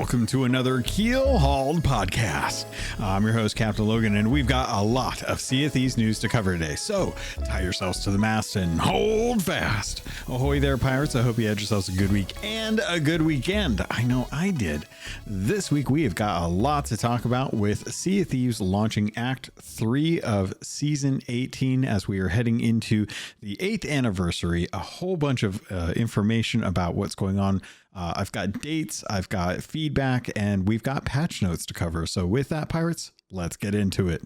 welcome to another Keelhauled podcast. I'm your host, CaptainLogun, and we've got a lot of Sea of Thieves news to cover today, so tie yourselves to the mast and hold fast. Ahoy there, pirates. I hope you had yourselves a good week and a good weekend. I know I did. This week, we have got a lot to talk about with Sea of Thieves launching Act 3 of Season 18 as we are heading into the 8th anniversary. A whole bunch of information about what's going on. I've got dates, I've got feedback, and we've got patch notes to cover. So with that, pirates, let's get into it.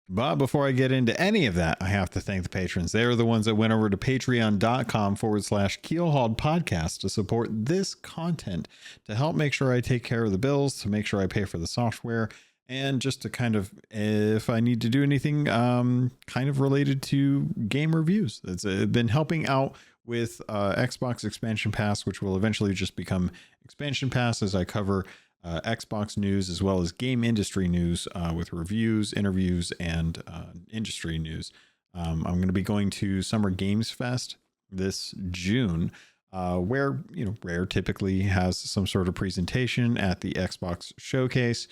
But before I get into any of that, I have to thank the patrons. They're the ones that went over to patreon.com/Keelhauled podcast to support this content, to help make sure I take care of the bills, to make sure I pay for the software, and just to kind of, if I need to do anything kind of related to game reviews. It's been helping out with Xbox Expansion Pass, which will eventually just become Expansion Pass, as I cover Xbox news as well as game industry news with reviews, interviews, and industry news. I'm going to be going to Summer Games Fest this June, where Rare typically has some sort of presentation at the Xbox showcase.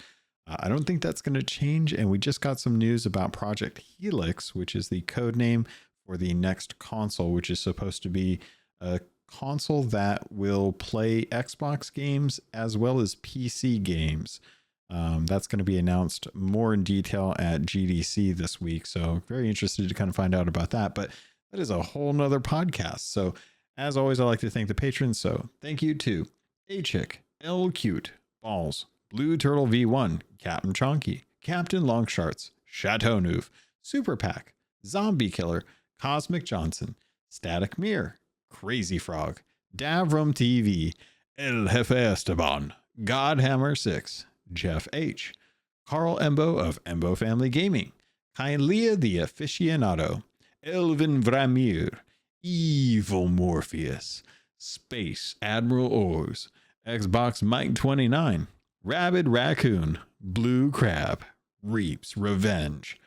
I don't think that's going to change, and we just got some news about Project Helix, which is the code name for the next console, which is supposed to be a console that will play Xbox games as well as PC games. That's going to be announced more in detail at GDC this week. So very interested to kind of find out about that, but that is a whole nother podcast. So as always, I like to thank the patrons. So thank you to A-Chick, L Cute, Balls, Blue Turtle V1, Captain Chonky, Captain Longsharts, Chateau Neuf, Super Pack, Zombie Killer, Cosmic Johnson, Static Mirror, Crazy Frog, Davram TV, El Jefe Esteban, Godhammer 6, Jeff H, Carl Embo of Embo Family Gaming, Kylia the Aficionado, Elvin Vramir, Evil Morpheus, Space Admiral Oars, Xbox Mike 29, Rabid Raccoon, Blue Crab, Reaps Revenge,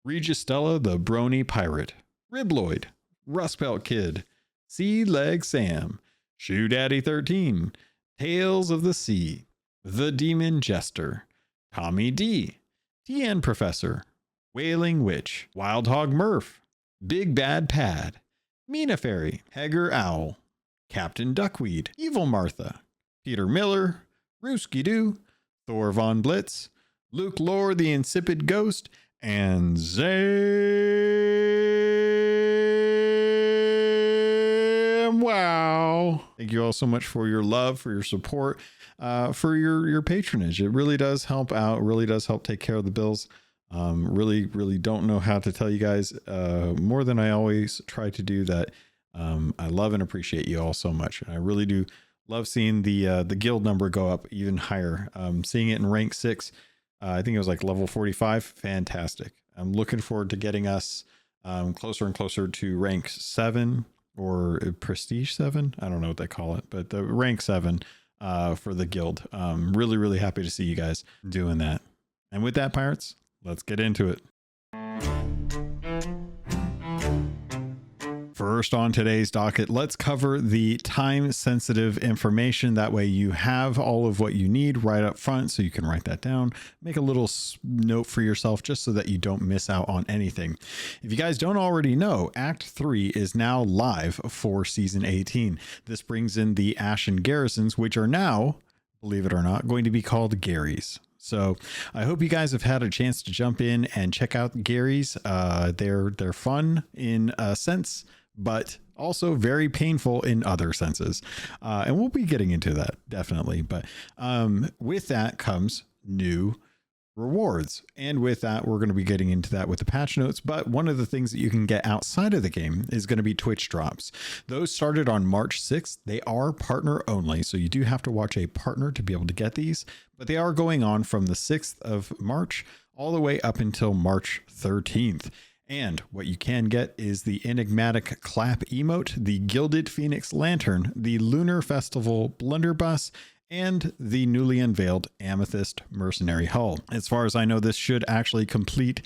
Registella the Brony Pirate, Ribloid, Rustbelt Kid, Sea Leg Sam, Shoe Daddy 13, Tales of the Sea, The Demon Jester, Tommy D, DN Professor, Wailing Witch, Wild Hog Murph, Big Bad Pad, Mina Fairy, Hegger Owl, Captain Duckweed, Evil Martha, Peter Miller, Rooski Doo, Thor Von Blitz, Luke Lore the Insipid Ghost, and Wow. Thank you all so much for your love, for your support, for your patronage. It really does help out, really does help take care of the bills. Really don't know how to tell you guys more than I always try to do that. I love and appreciate you all so much. And I really do love seeing the guild number go up even higher. Seeing it in rank 6, I think it was like level 45. Fantastic. I'm looking forward to getting us closer and closer to rank 7 or prestige 7. I don't know what they call it, but the rank 7 for the guild. Really happy to see you guys doing that. And with that, pirates, let's get into it. First on today's docket, let's cover the time-sensitive information. That way you have all of what you need right up front, so you can write that down, make a little note for yourself just so that you don't miss out on anything. If you guys don't already know, Act 3 is now live for Season 18. This brings in the Ashen Garrisons, which are now, believe it or not, going to be called Garys. So I hope you guys have had a chance to jump in and check out Garys. They're fun in a sense, but also very painful in other senses. And we'll be getting into that definitely. But with that comes new rewards. And with that, we're going to be getting into that with the patch notes. But one of the things that you can get outside of the game is going to be Twitch drops. Those started on March 6th. They are partner only. So you do have to watch a partner to be able to get these, but they are going on from the 6th of March all the way up until March 13th. And what you can get is the enigmatic clap emote, the Gilded Phoenix Lantern, the Lunar Festival Blunderbuss, and the newly unveiled Amethyst Mercenary Hull. As far as I know, this should actually complete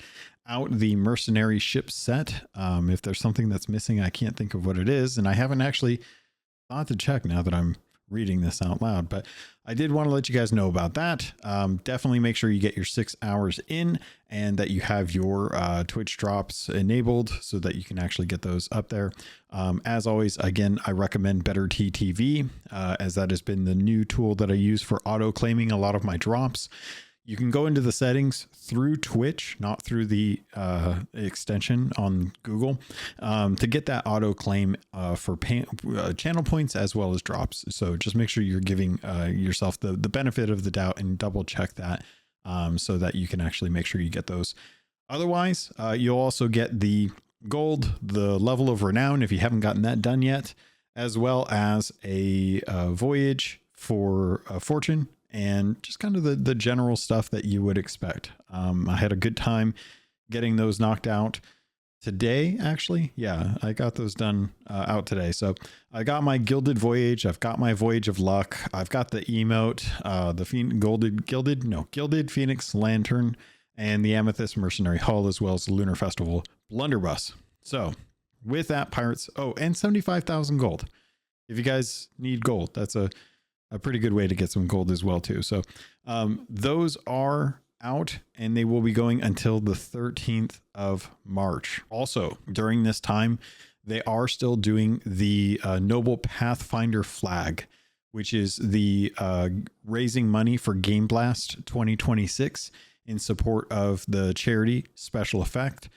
out the mercenary ship set. If there's something that's missing, I can't think of what it is, and I haven't actually thought to check now that I'm reading this out loud, but I did want to let you guys know about that. Definitely make sure you get your 6 hours in and that you have your Twitch drops enabled so that you can actually get those up there. As always, again, I recommend Better TTV as that has been the new tool that I use for auto claiming a lot of my drops. You can go into the settings through Twitch, not through the extension on Google, to get that auto claim for channel points as well as drops. So just make sure you're giving yourself the benefit of the doubt and double check that so that you can actually make sure you get those. Otherwise, you'll also get the gold, the level of renown if you haven't gotten that done yet, as well as a voyage for fortune, and just kind of the general stuff that you would expect. I had a good time getting those knocked out today, actually. Yeah, I got those done out today. So I got my Gilded Voyage. I've got my Voyage of Luck. I've got the emote, the Gilded Phoenix Lantern, and the Amethyst Mercenary Hull, as well as the Lunar Festival Blunderbuss. So with that, pirates, and 75,000 gold. If you guys need gold, that's a pretty good way to get some gold as well too. So those are out and they will be going until the 13th of March. Also, during this time, they are still doing the Noble Pathfinder flag, which is the raising money for Game Blast 2026 in support of the charity special effect.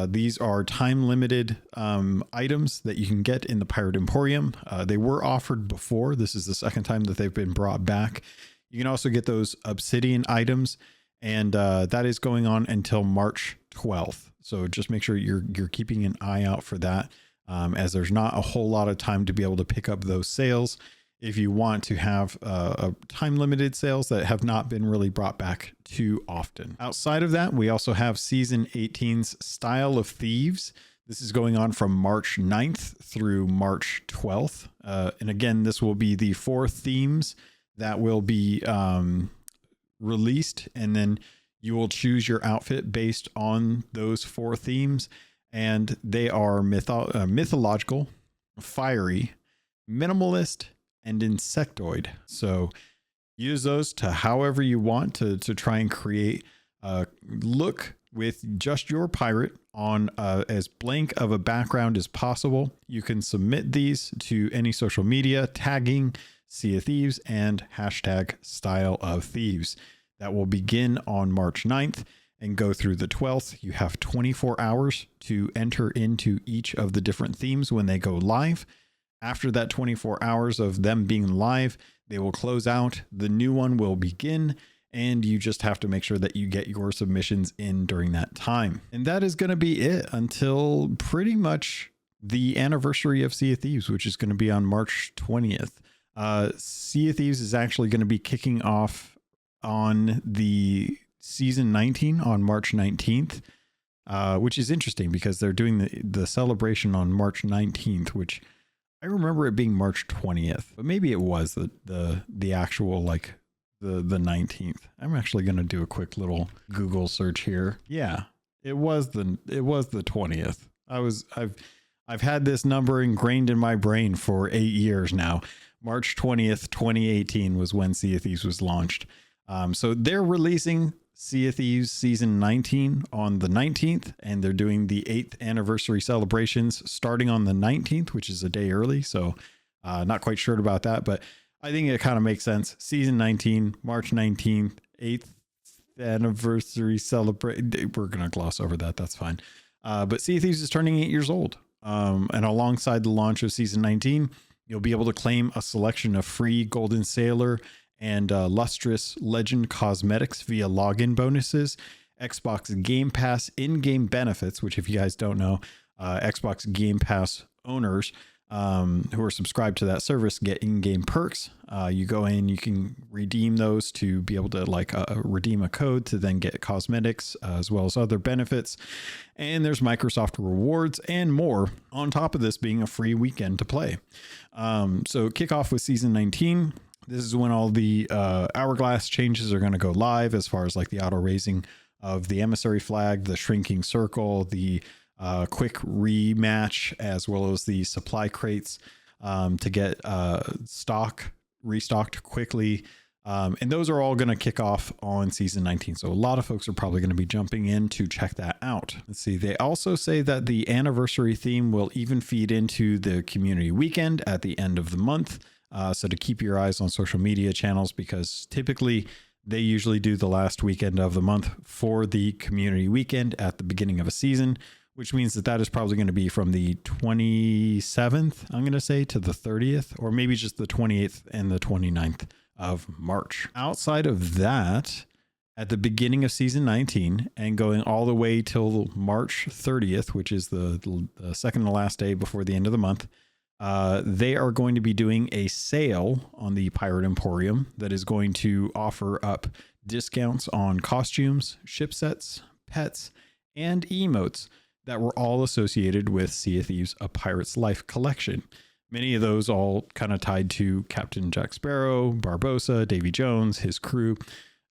These are time limited items that you can get in the Pirate Emporium. They were offered before. This is the second time that they've been brought back. You can also get those obsidian items, and that is going on until March 12th. So just make sure you're keeping an eye out for that, as there's not a whole lot of time to be able to pick up those sales if you want to have a time limited sales that have not been really brought back too often. Outside of that, we also have Season 18's Style of Thieves. This is going on from March 9th through March 12th. And again, this will be the 4 themes that will be released, and then you will choose your outfit based on those 4 themes. And they are mythological, fiery, minimalist, and insectoid. So use those to however you want to try and create a look with just your pirate on as blank of a background as possible. You can submit these to any social media, tagging Sea of Thieves and hashtag Style of Thieves. That will begin on March 9th and go through the 12th. You have 24 hours to enter into each of the different themes when they go live. After that 24 hours of them being live, they will close out. The new one will begin, and you just have to make sure that you get your submissions in during that time. And that is going to be it until pretty much the anniversary of Sea of Thieves, which is going to be on March 20th. Sea of Thieves is actually going to be kicking off on the season 19 on March 19th, which is interesting because they're doing the celebration on March 19th, which I remember it being March 20th, but maybe it was the actual, like the 19th. I'm actually going to do a quick little Google search here. Yeah, it was the 20th. I've had this number ingrained in my brain for 8 years now. March 20th, 2018 was when Sea of Thieves was launched. So they're releasing Sea of Thieves Season 19 on the 19th, and they're doing the 8th anniversary celebrations starting on the 19th, which is a day early. So not quite sure about that, but I think it kind of makes sense. Season 19, March 19th, 8th anniversary celebrate. We're going to gloss over that. That's fine. But Sea of Thieves is turning 8 years old. And alongside the launch of Season 19, you'll be able to claim a selection of free Golden Sailor and Lustrous Legend cosmetics via login bonuses, Xbox Game Pass in-game benefits, which if you guys don't know, Xbox Game Pass owners who are subscribed to that service get in-game perks. You go in, you can redeem those to be able to redeem a code to then get cosmetics as well as other benefits. And there's Microsoft rewards and more on top of this being a free weekend to play. So kick off with Season 19. This is when all the hourglass changes are going to go live, as far as like the auto raising of the emissary flag, the shrinking circle, the quick rematch, as well as the supply crates to get stock restocked quickly. And those are all going to kick off on season 19. So a lot of folks are probably going to be jumping in to check that out. Let's see. They also say that the anniversary theme will even feed into the community weekend at the end of the month. So to keep your eyes on social media channels, because typically they usually do the last weekend of the month for the community weekend at the beginning of a season, which means that that is probably going to be from the 27th, I'm going to say, to the 30th, or maybe just the 28th and the 29th of March. Outside of that, at the beginning of season 19 and going all the way till March 30th, which is the second to last day before the end of the month, they are going to be doing a sale on the Pirate Emporium that is going to offer up discounts on costumes, ship sets, pets, and emotes that were all associated with Sea of Thieves: A Pirate's Life collection. Many of those all kind of tied to Captain Jack Sparrow, Barbossa, Davy Jones, his crew.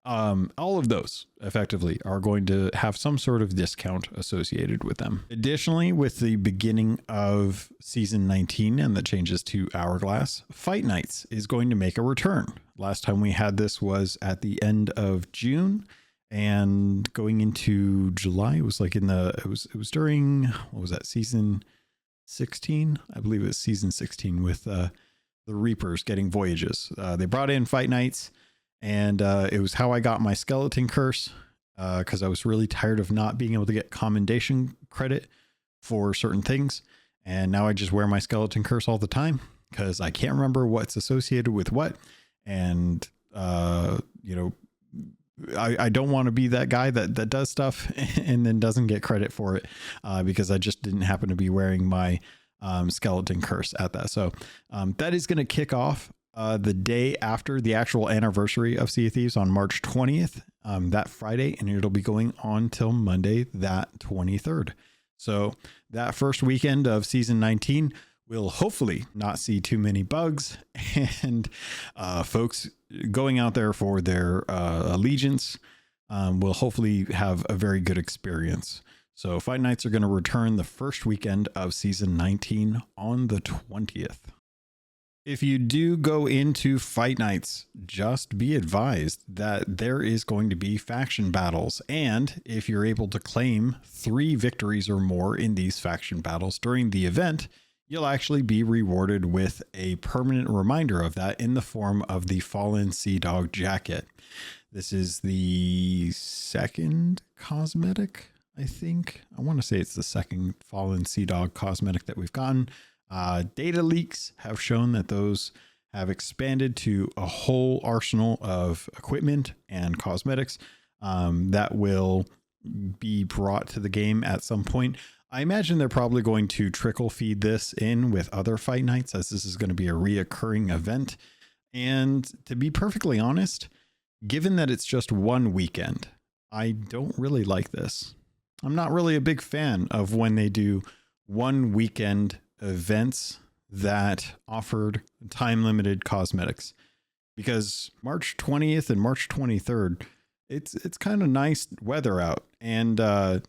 All of those effectively are going to have some sort of discount associated with them. Additionally, with the beginning of season 19 and the changes to Hourglass, Fight Nights is going to make a return. Last time we had this was at the end of June, and going into July, it was like it was during, what was that, season 16? I believe it was season 16 with the Reapers getting voyages. They brought in Fight Nights, and it was how I got my skeleton curse, because I was really tired of not being able to get commendation credit for certain things. And now I just wear my skeleton curse all the time because I can't remember what's associated with what. And, I don't want to be that guy that does stuff and then doesn't get credit for it, because I just didn't happen to be wearing my skeleton curse at that. So that is going to kick off the day after the actual anniversary of Sea of Thieves on March 20th, that Friday, and it'll be going on till Monday, that 23rd. So that first weekend of season 19 will hopefully not see too many bugs, and folks going out there for their allegiance will hopefully have a very good experience. So Fight Nights are going to return the first weekend of season 19 on the 20th. If you do go into Fight Nights, just be advised that there is going to be faction battles. And if you're able to claim 3 victories or more in these faction battles during the event, you'll actually be rewarded with a permanent reminder of that in the form of the Fallen Sea Dog jacket. This is the second cosmetic, I think. I want to say it's the second Fallen Sea Dog cosmetic that we've gotten. Data leaks have shown that those have expanded to a whole arsenal of equipment and cosmetics that will be brought to the game at some point. I imagine they're probably going to trickle feed this in with other Fight Nights, as this is going to be a reoccurring event. And to be perfectly honest, given that it's just one weekend, I don't really like this. I'm not really a big fan of when they do one weekend events that offered time limited cosmetics, because March 20th and March 23rd, it's kind of nice weather out. And, I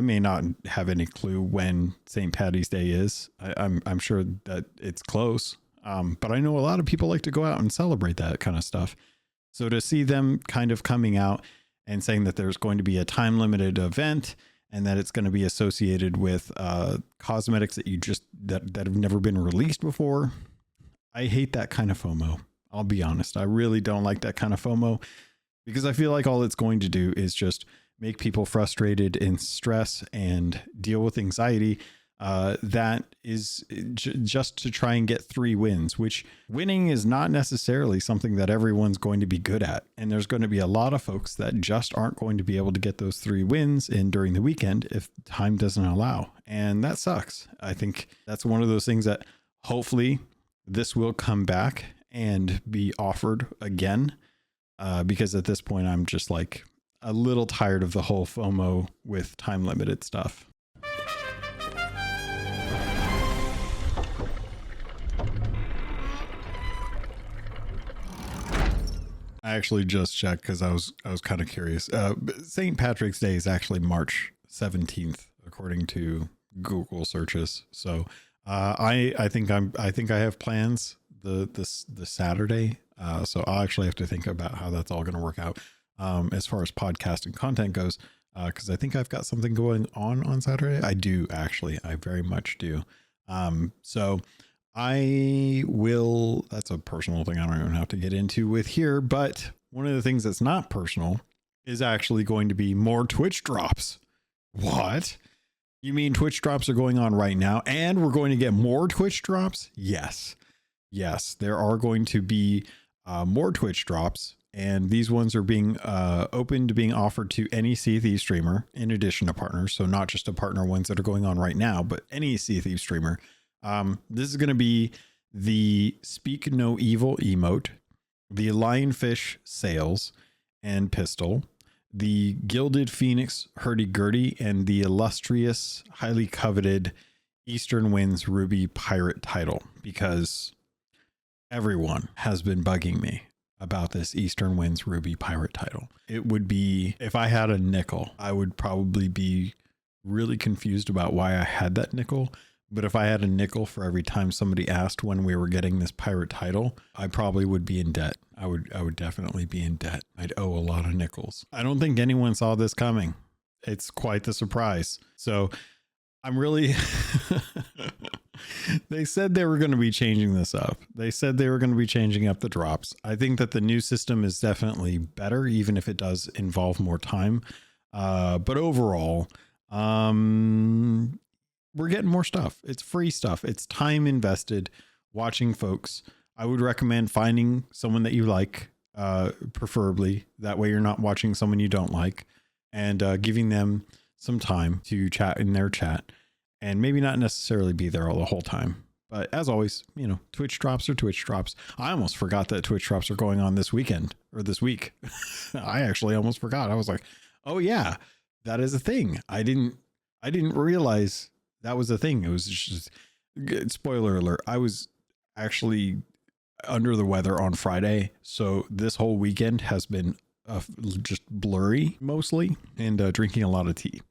may not have any clue when St. Paddy's Day is. I'm sure that it's close. But I know a lot of people like to go out and celebrate that kind of stuff. So to see them kind of coming out and saying that there's going to be a time limited event and that it's going to be associated with cosmetics that have never been released before, I hate that kind of FOMO. I'll be honest. I really don't like that kind of FOMO, because I feel like all it's going to do is just make people frustrated and stress and deal with anxiety that is just to try and get 3 wins, which winning is not necessarily something that everyone's going to be good at. And there's going to be a lot of folks that just aren't going to be able to get those 3 wins in during the weekend if time doesn't allow. And that sucks. I think that's one of those things that hopefully this will come back and be offered again. Because at this point, I'm just like a little tired of the whole FOMO with time limited stuff. I actually just checked because I was kind of curious. St. Patrick's Day is actually March 17th, according to Google searches. So I think I have plans the Saturday. So I'll actually have to think about how that's all going to work out as far as podcast and content goes. Because I think I've got something going on Saturday. I do actually. I very much do. So I will. That's a personal thing I don't even have to get into with here. But one of the things that's not personal is actually going to be more Twitch drops. What? You mean Twitch drops are going on right now and we're going to get more Twitch drops? Yes. Yes, there are going to be more Twitch drops, and these ones are being open to being offered to any Sea of Thieves streamer in addition to partners. So not just the partner ones that are going on right now, but any Sea of Thieves streamer. This is going to be the Speak No Evil emote, the Lionfish Sails and Pistol, the Gilded Phoenix Hurdy-Gurdy, and the illustrious, highly coveted Eastern Winds Ruby Pirate title, because everyone has been bugging me about this Eastern Winds Ruby Pirate title. It would be, if I had a nickel, I would probably be really confused about why I had that nickel. But if I had a nickel for every time somebody asked when we were getting this pirate title, I probably would be in debt. I would definitely be in debt. I'd owe a lot of nickels. I don't think anyone saw this coming. It's quite the surprise. So I'm really, they said they were going to be changing this up. They said they were going to be changing up the drops. I think that the new system is definitely better, even if it does involve more time. But overall, we're getting more stuff. It's free stuff. It's time invested watching folks. I would recommend finding someone that you like, preferably. That way you're not watching someone you don't like, and giving them some time to chat in their chat, and maybe not necessarily be there all the whole time. But as always, you know, Twitch drops are Twitch drops. I almost forgot that Twitch drops are going on this weekend or this week. I actually almost forgot. I was like, oh yeah, that is a thing. I didn't realize that was a thing. It was just, spoiler alert, I was actually under the weather on Friday. So this whole weekend has been just blurry mostly, and drinking a lot of tea.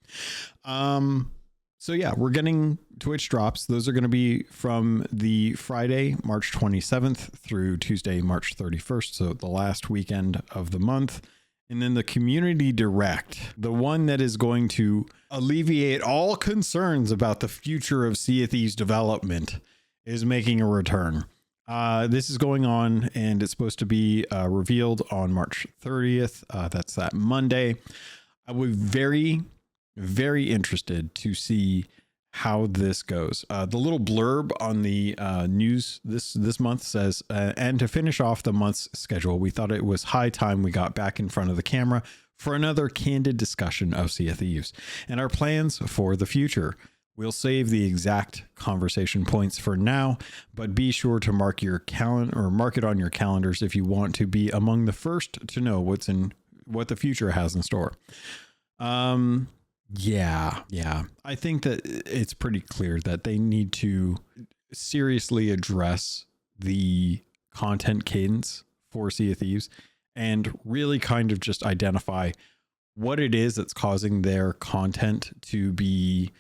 So yeah, we're getting Twitch drops. Those are going to be from the Friday, March 27th through Tuesday, March 31st. So the last weekend of the month. And then the community direct, the one that is going to alleviate all concerns about the future of Sea of Thieves development, is making a return. This is going on, and it's supposed to be revealed on March 30th. That's that Monday. I would very, very interested to see how this goes. The little blurb on the news this month says, and to finish off the month's schedule, we thought it was high time we got back in front of the camera for another candid discussion of Sea of Thieves and our plans for the future. We'll save the exact conversation points for now, but be sure to mark your calendar, or mark it on your calendars if you want to be among the first to know what the future has in store. Yeah. I think that it's pretty clear that they need to seriously address the content cadence for Sea of Thieves and really kind of just identify what it is that's causing their content to be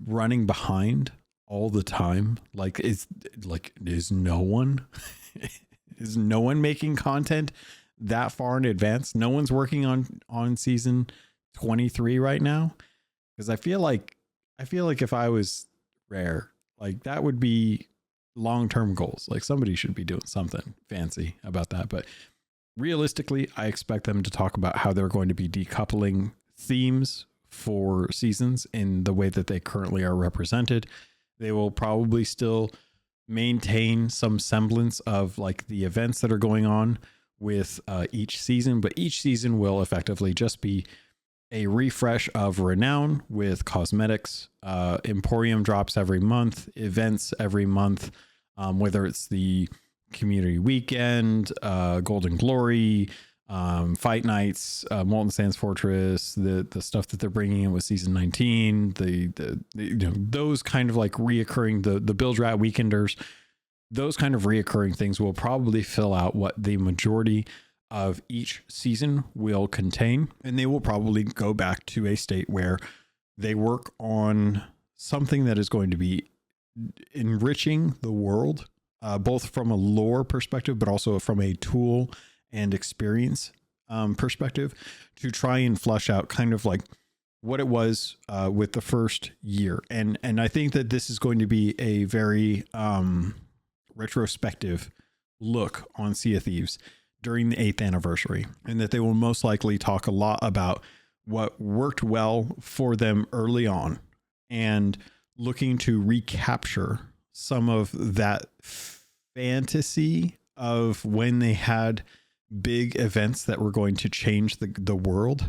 running behind all the time. Is no one making content that far in advance? No one's working on season 23 right now, because I feel like if I was Rare, like that would be long-term goals. Like somebody should be doing something fancy about that. But realistically, I expect them to talk about how they're going to be decoupling themes for seasons in the way that they currently are represented. They will probably still maintain some semblance of like the events that are going on with each season, but each season will effectively just be a refresh of Renown with cosmetics, Emporium drops every month, events every month, whether it's the community weekend, Golden Glory, Fight Nights, Molten Sands Fortress, the stuff that they're bringing in with season 19, those kind of like reoccurring, the Bilge Rat Weekenders, those kind of reoccurring things will probably fill out what the majority of each season will contain, and they will probably go back to a state where they work on something that is going to be enriching the world both from a lore perspective, but also from a tool and experience perspective, to try and flush out kind of like what it was with the first year. And I think that this is going to be a very retrospective look on Sea of Thieves during the 8th anniversary, and that they will most likely talk a lot about what worked well for them early on and looking to recapture some of that fantasy of when they had big events that were going to change the world,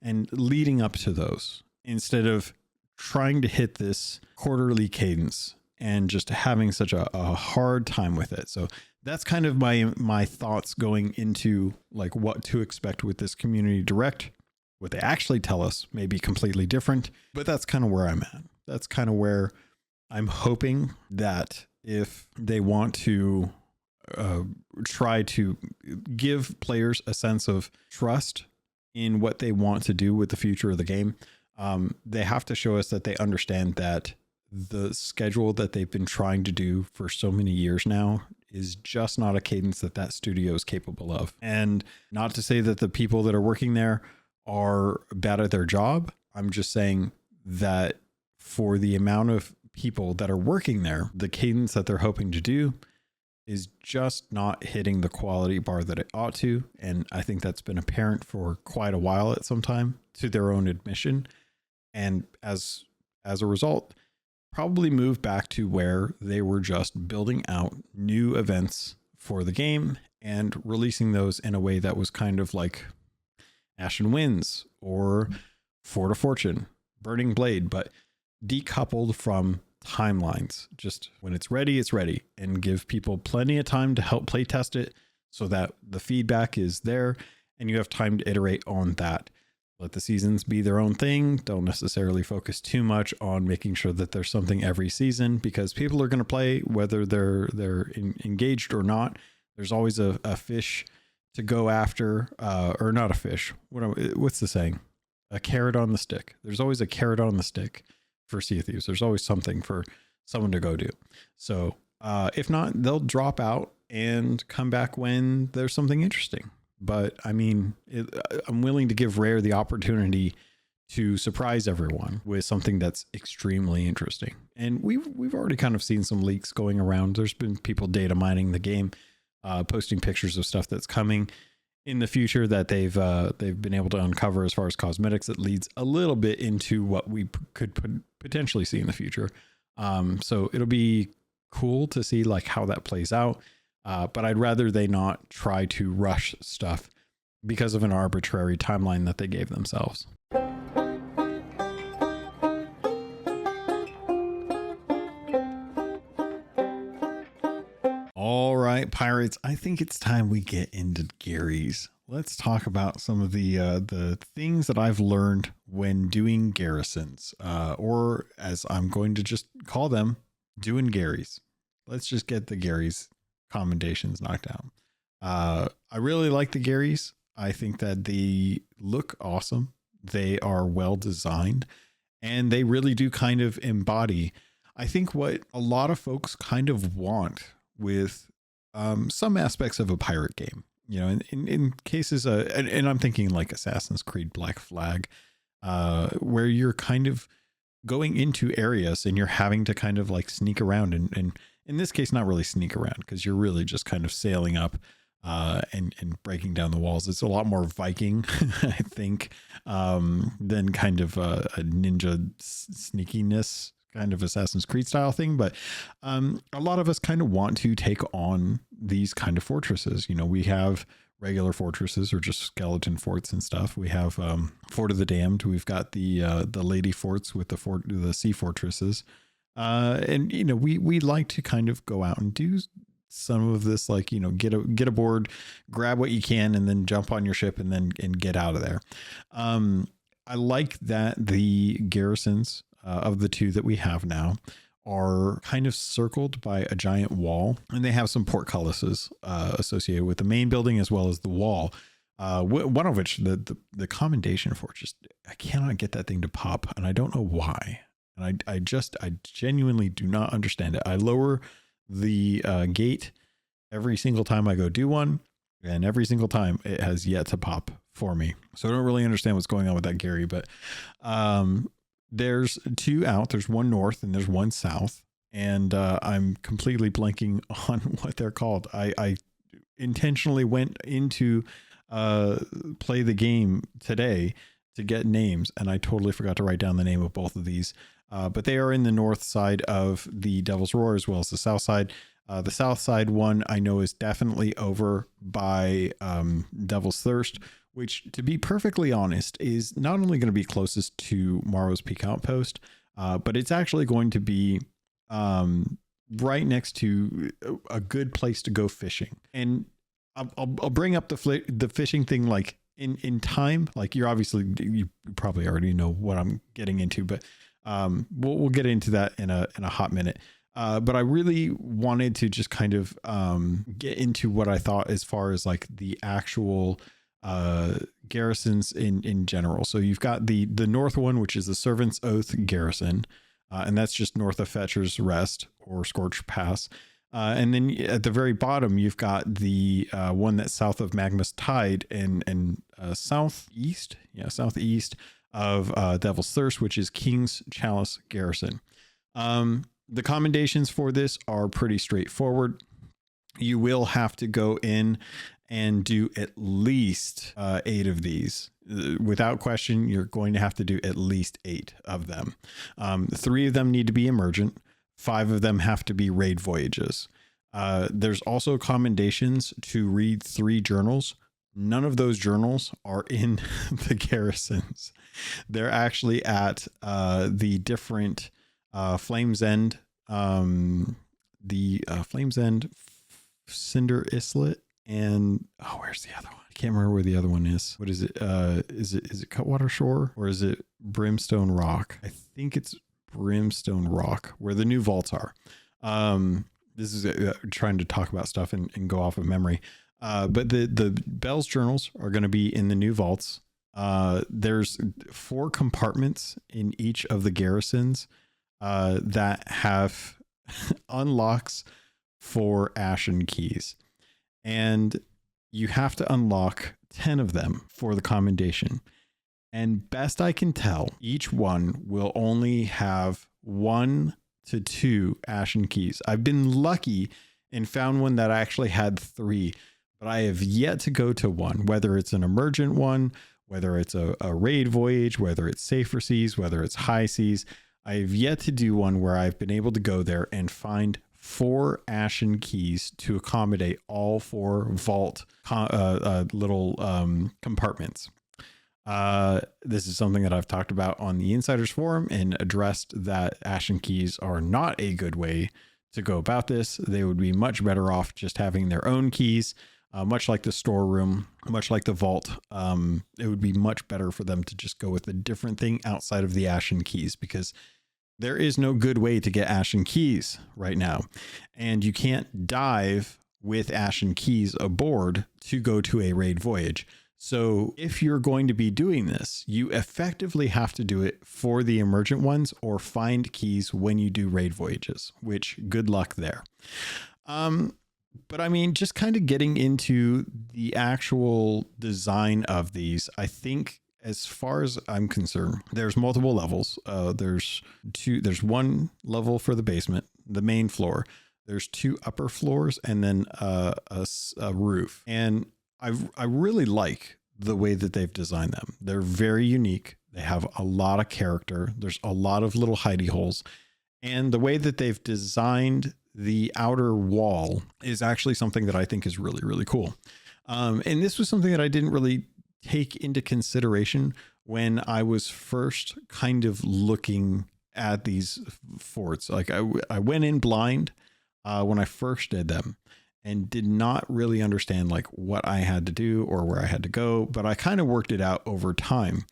and leading up to those, instead of trying to hit this quarterly cadence and just having such a hard time with it. So that's kind of my thoughts going into like what to expect with this community direct. What they actually tell us may be completely different, but that's kind of where I'm at. That's kind of where I'm hoping that if they want to try to give players a sense of trust in what they want to do with the future of the game, they have to show us that they understand that the schedule that they've been trying to do for so many years now is just not a cadence that studio is capable of. And not to say that the people that are working there are bad at their job. I'm just saying that for the amount of people that are working there, the cadence that they're hoping to do is just not hitting the quality bar that it ought to. And I think that's been apparent for quite a while at some time, to their own admission. And as a result, probably move back to where they were just building out new events for the game and releasing those in a way that was kind of like Ashen Winds or Fort of Fortune, Burning Blade, but decoupled from timelines. Just when it's ready, and give people plenty of time to help play test it so that the feedback is there and you have time to iterate on that. Let the seasons be their own thing. Don't necessarily focus too much on making sure that there's something every season, because people are going to play whether they're engaged or not. There's always a fish to go after, or not a fish. What's the saying? A carrot on the stick. There's always a carrot on the stick for Sea of Thieves. There's always something for someone to go do. So if not, they'll drop out and come back when there's something interesting. But I mean, I'm willing to give Rare the opportunity to surprise everyone with something that's extremely interesting. And we've already kind of seen some leaks going around. There's been people data mining the game, posting pictures of stuff that's coming in the future that they've been able to uncover as far as cosmetics. That leads a little bit into what we could potentially see in the future. So it'll be cool to see like how that plays out. But I'd rather they not try to rush stuff because of an arbitrary timeline that they gave themselves. All right, pirates, I think it's time we get into Garry's. Let's talk about some of the things that I've learned when doing Garrisons, or as I'm going to just call them, doing Garry's. Let's just get the Garry's commendations knocked out. I really like the Garry's. I think that they look awesome. They are well designed, and they really do kind of embody, I think, what a lot of folks kind of want with some aspects of a pirate game. You know, in cases, and I'm thinking like Assassin's Creed Black Flag, where you're kind of going into areas and you're having to kind of like sneak around, and in this case, not really sneak around, because you're really just kind of sailing up and breaking down the walls. It's a lot more Viking, I think, than kind of a ninja sneakiness kind of Assassin's Creed style thing. But a lot of us kind of want to take on these kind of fortresses. You know, we have regular fortresses or just skeleton forts and stuff. We have Fort of the Damned. We've got the lady forts with the sea fortresses. And, you know, we like to kind of go out and do some of this, like, you know, get aboard, grab what you can, and then jump on your ship and get out of there. I like that the garrisons of the two that we have now are kind of circled by a giant wall, and they have some portcullises associated with the main building as well as the wall. One of which the commendation fort, just I cannot get that thing to pop, and I don't know why. And I genuinely do not understand it. I lower the gate every single time I go do one, and every single time it has yet to pop for me. So I don't really understand what's going on with that, Gary, but there's 2 out. There's one north and there's one south, and I'm completely blanking on what they're called. I intentionally went into play the game today to get names, and I totally forgot to write down the name of both of these. But they are in the north side of the Devil's Roar as well as the south side. The south side one I know is definitely over by Devil's Thirst, which, to be perfectly honest, is not only going to be closest to Morrow's Peak Outpost, but it's actually going to be right next to a good place to go fishing. And I'll bring up the fishing thing like in time. Like you probably already know what I'm getting into, but we'll get into that in a hot minute. But I really wanted to just kind of get into what I thought as far as like the actual garrisons in general. So you've got the north one, which is the Servant's Oath garrison, and that's just north of Fetcher's Rest or Scorched Pass. And then at the very bottom, you've got the one that's south of Magma's Tide and southeast of Devil's Thirst, which is King's Chalice Garrison. The commendations for this are pretty straightforward. You will have to go in and do at least 8 of these. Without question, you're going to have to do at least 8 of them. 3 of them need to be emergent. 5 of them have to be raid voyages. There's also commendations to read 3 journals. None of those journals are in the garrisons. They're actually at the different Flames End, Flames End, Cinder Islet, and where's the other one? I can't remember where the other one is. What is it? Is it Cutwater Shore or is it Brimstone Rock? I think it's Brimstone Rock, where the new vaults are. This is trying to talk about stuff and go off of memory. But the Bell's journals are going to be in the new vaults. There's 4 compartments in each of the garrisons that have unlocks for Ashen Keys, and you have to unlock 10 of them for the commendation. And best I can tell, each one will only have 1 to 2 Ashen Keys. I've been lucky and found one that actually had 3, but I have yet to go to one, whether it's an emergent one, whether it's a raid voyage, whether it's safer seas, whether it's high seas. I have yet to do one where I've been able to go there and find 4 Ashen Keys to accommodate all 4 vault little compartments. This is something that I've talked about on the Insiders Forum and addressed that Ashen Keys are not a good way to go about this. They would be much better off just having their own keys, much like the storeroom, much like the vault. It would be much better for them to just go with a different thing outside of the Ashen Keys, because there is no good way to get Ashen Keys right now. And you can't dive with Ashen Keys aboard to go to a raid voyage. So if you're going to be doing this, you effectively have to do it for the emergent ones or find keys when you do raid voyages, which good luck there. But I mean, just kind of getting into the actual design of these, I think as far as I'm concerned, there's multiple levels. There's 1 level for the basement, the main floor. There's 2 upper floors and then a roof. And I really like the way that they've designed them. They're very unique. They have a lot of character. There's a lot of little hidey holes. And the way that they've designed the outer wall is actually something that I think is really, really cool. And this was something that I didn't really take into consideration when I was first kind of looking at these forts. Like I went in blind when I first did them and did not really understand like what I had to do or where I had to go, but I kind of worked it out over time.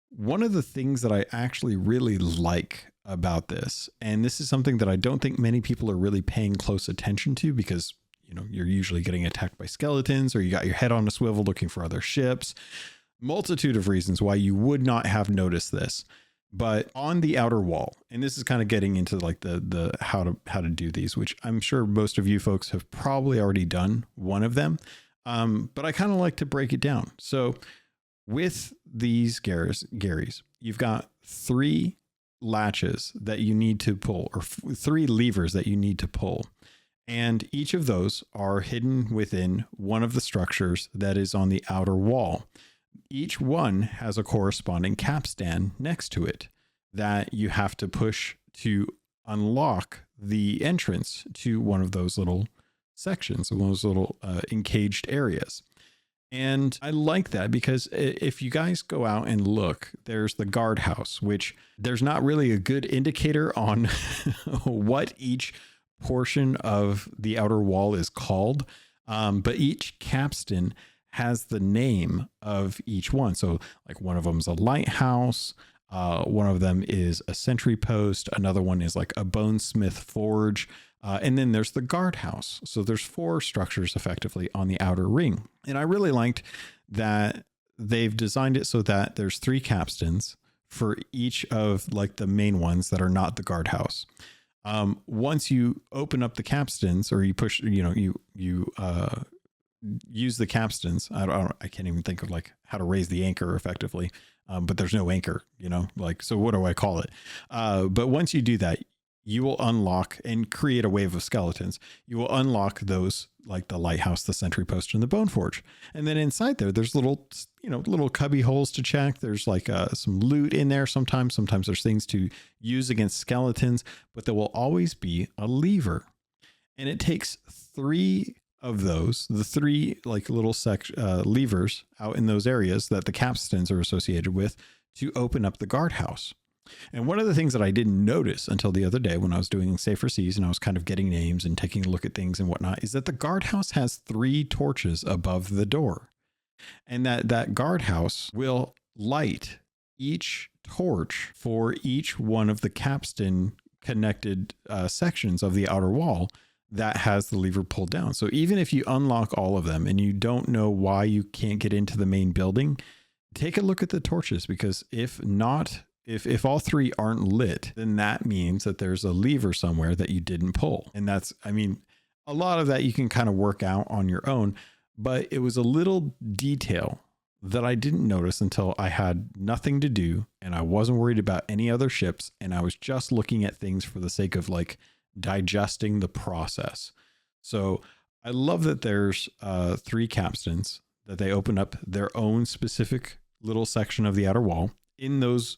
One of the things that I actually really like about this, and this is something that I don't think many people are really paying close attention to, because you're usually getting attacked by skeletons or you got your head on a swivel looking for other ships. Multitude of reasons why you would not have noticed this. But on the outer wall, and this is kind of getting into like the how to do these, which I'm sure most of you folks have probably already done one of them. But I kind of like to break it down. So with these Garys, you've got 3 latches that you need to pull, or 3 levers that you need to pull. And each of those are hidden within one of the structures that is on the outer wall. Each one has a corresponding capstan next to it that you have to push to unlock the entrance to one of those little sections, one of those little encaged areas. And I like that because if you guys go out and look, there's the guardhouse, which there's not really a good indicator on what each portion of the outer wall is called. But each capstan has the name of each one. So like one of them's a lighthouse. One of them is a sentry post. Another one is like a bonesmith forge. And then there's the guardhouse. So there's 4 structures effectively on the outer ring. And I really liked that they've designed it so that there's 3 capstans for each of like the main ones that are not the guardhouse. Once you open up the capstans, or you push, you use the capstans. I can't even think of like how to raise the anchor effectively. But there's no anchor, like, so what do I call it? But once you do that, you will unlock and create a wave of skeletons. You will unlock those, like the lighthouse, the sentry post, and the bone forge. And then inside there's little cubby holes to check. There's like some loot in there. Sometimes there's things to use against skeletons, but there will always be a lever. And it takes 3 of those, the 3 like little levers out in those areas that the capstans are associated with, to open up the guardhouse. And one of the things that I didn't notice until the other day when I was doing Safer Seas and I was kind of getting names and taking a look at things and whatnot, is that the guardhouse has 3 torches above the door. And that guardhouse will light each torch for each one of the capstan connected sections of the outer wall that has the lever pulled down. So even if you unlock all of them and you don't know why you can't get into the main building, take a look at the torches, because if all 3 aren't lit, then that means that there's a lever somewhere that you didn't pull. And that's, a lot of that you can kind of work out on your own, but it was a little detail that I didn't notice until I had nothing to do and I wasn't worried about any other ships, and I was just looking at things for the sake of like digesting the process. So I love that there's 3 capstans that they open up their own specific little section of the outer wall. In those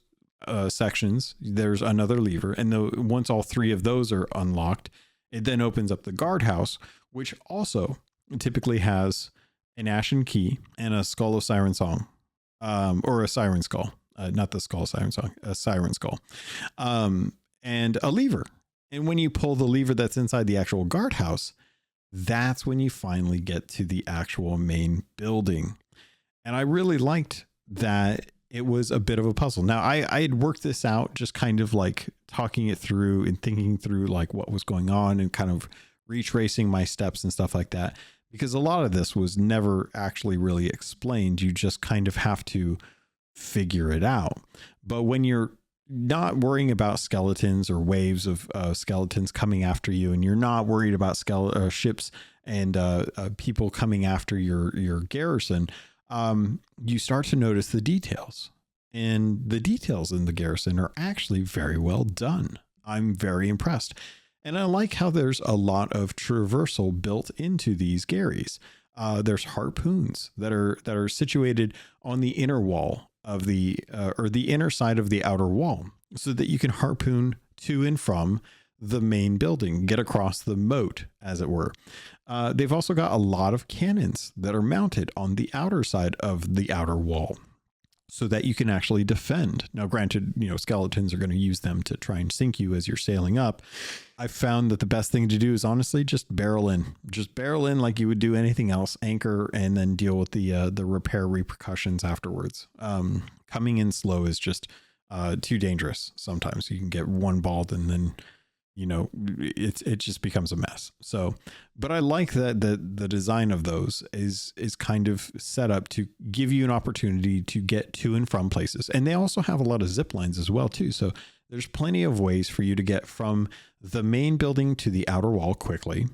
sections, there's another lever, and once all 3 of those are unlocked, it then opens up the guardhouse, which also typically has an ashen key and a skull of siren song, or a siren skull, not the skull siren song, a siren skull, and a lever. And when you pull the lever that's inside the actual guardhouse, that's when you finally get to the actual main building. And I really liked that it was a bit of a puzzle. Now, I had worked this out, just kind of like talking it through and thinking through like what was going on and kind of retracing my steps and stuff like that, because a lot of this was never actually really explained. You just kind of have to figure it out. But when you're not worrying about skeletons or waves of skeletons coming after you, and you're not worried about ships and people coming after your garrison, you start to notice the details, and the details in the garrison are actually very well done. I'm very impressed. And I like how there's a lot of traversal built into these Garys. There's harpoons that are situated on the inner wall of the inner side of the outer wall, so that you can harpoon to and from the main building, get across the moat, as it were. They've also got a lot of cannons that are mounted on the outer side of the outer wall, so that you can actually defend. Now, granted, skeletons are going to use them to try and sink you as you're sailing up. I found that the best thing to do is honestly just barrel in like you would do anything else, anchor, and then deal with the repair repercussions afterwards. Coming in slow is just too dangerous. Sometimes you can get one balled and then it just becomes a mess. So, but I like that the design of those is kind of set up to give you an opportunity to get to and from places. And they also have a lot of zip lines as well too. So there's plenty of ways for you to get from the main building to the outer wall quickly.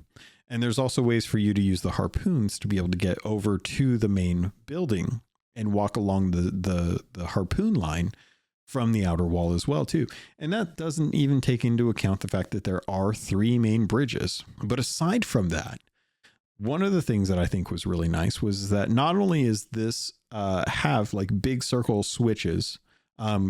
And there's also ways for you to use the harpoons to be able to get over to the main building and walk along the harpoon line from the outer wall as well too. And that doesn't even take into account the fact that there are 3 main bridges. But aside from that, one of the things that I think was really nice was that not only is this have like big circle switches,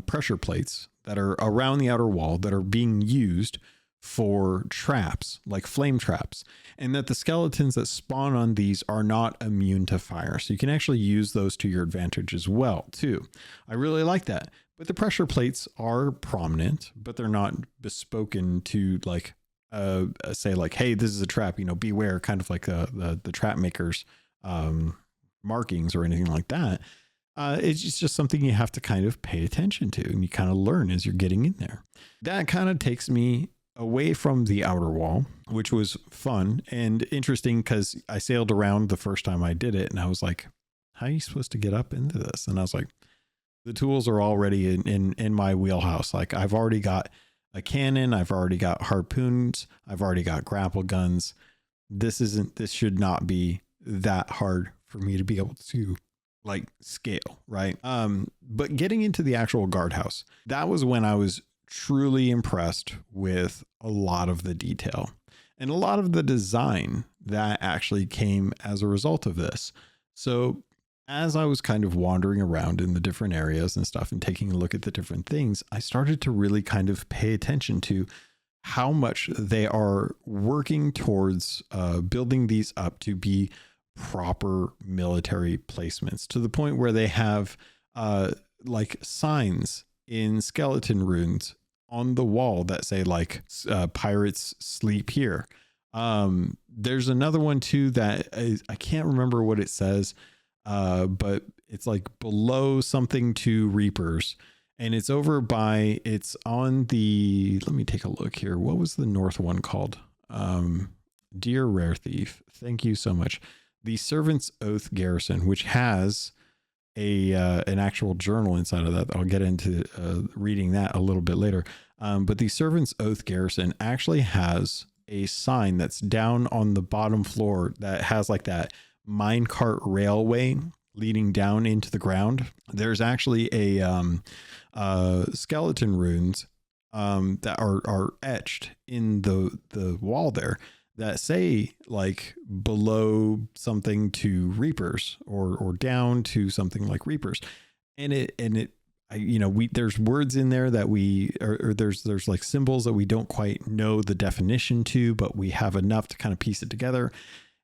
pressure plates that are around the outer wall that are being used for traps, like flame traps, and that the skeletons that spawn on these are not immune to fire. So you can actually use those to your advantage as well too. I really like that. But the pressure plates are prominent, but they're not bespoken to like say like, hey, this is a trap, beware, kind of like the trap makers markings or anything like that. It's just something you have to kind of pay attention to, and you kind of learn as you're getting in there. That kind of takes me away from the outer wall, which was fun and interesting because I sailed around the first time I did it and I was like, how are you supposed to get up into this? And I was like, the tools are already in my wheelhouse. Like I've already got a cannon. I've already got harpoons. I've already got grapple guns. This should not be that hard for me to be able to like scale. Right. But getting into the actual guardhouse, that was when I was truly impressed with a lot of the detail and a lot of the design that actually came as a result of this. So as I was kind of wandering around in the different areas and stuff and taking a look at the different things, I started to really kind of pay attention to how much they are working towards building these up to be proper military placements, to the point where they have like signs in skeleton runes on the wall that say like pirates sleep here. There's another one too that I can't remember what it says, but it's like below something to reapers, and it's on the, let me take a look here. What was the north one called? Dear Rare Thief, thank you so much. The Servant's Oath Garrison, which has an actual journal inside of that. I'll get into reading that a little bit later. But the Servant's Oath Garrison actually has a sign that's down on the bottom floor that has like that minecart railway leading down into the ground. There's actually a skeleton runes that are etched in the wall there that say like below something to reapers or down to something like reapers. And there's words in there that there's like symbols that we don't quite know the definition to, but we have enough to kind of piece it together.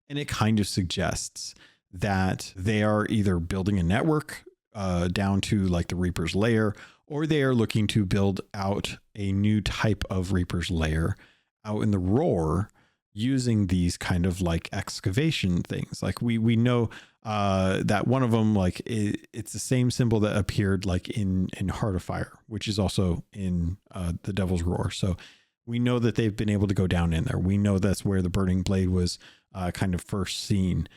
And it kind of suggests that they are either building a network down to like the Reaper's lair, or they are looking to build out a new type of Reaper's lair out in the Roar, using these kind of like excavation things. Like we know that one of them, like it's the same symbol that appeared like in Heart of Fire, which is also in the Devil's Roar. So we know that they've been able to go down in there. We know that's where the Burning Blade was kind of first seen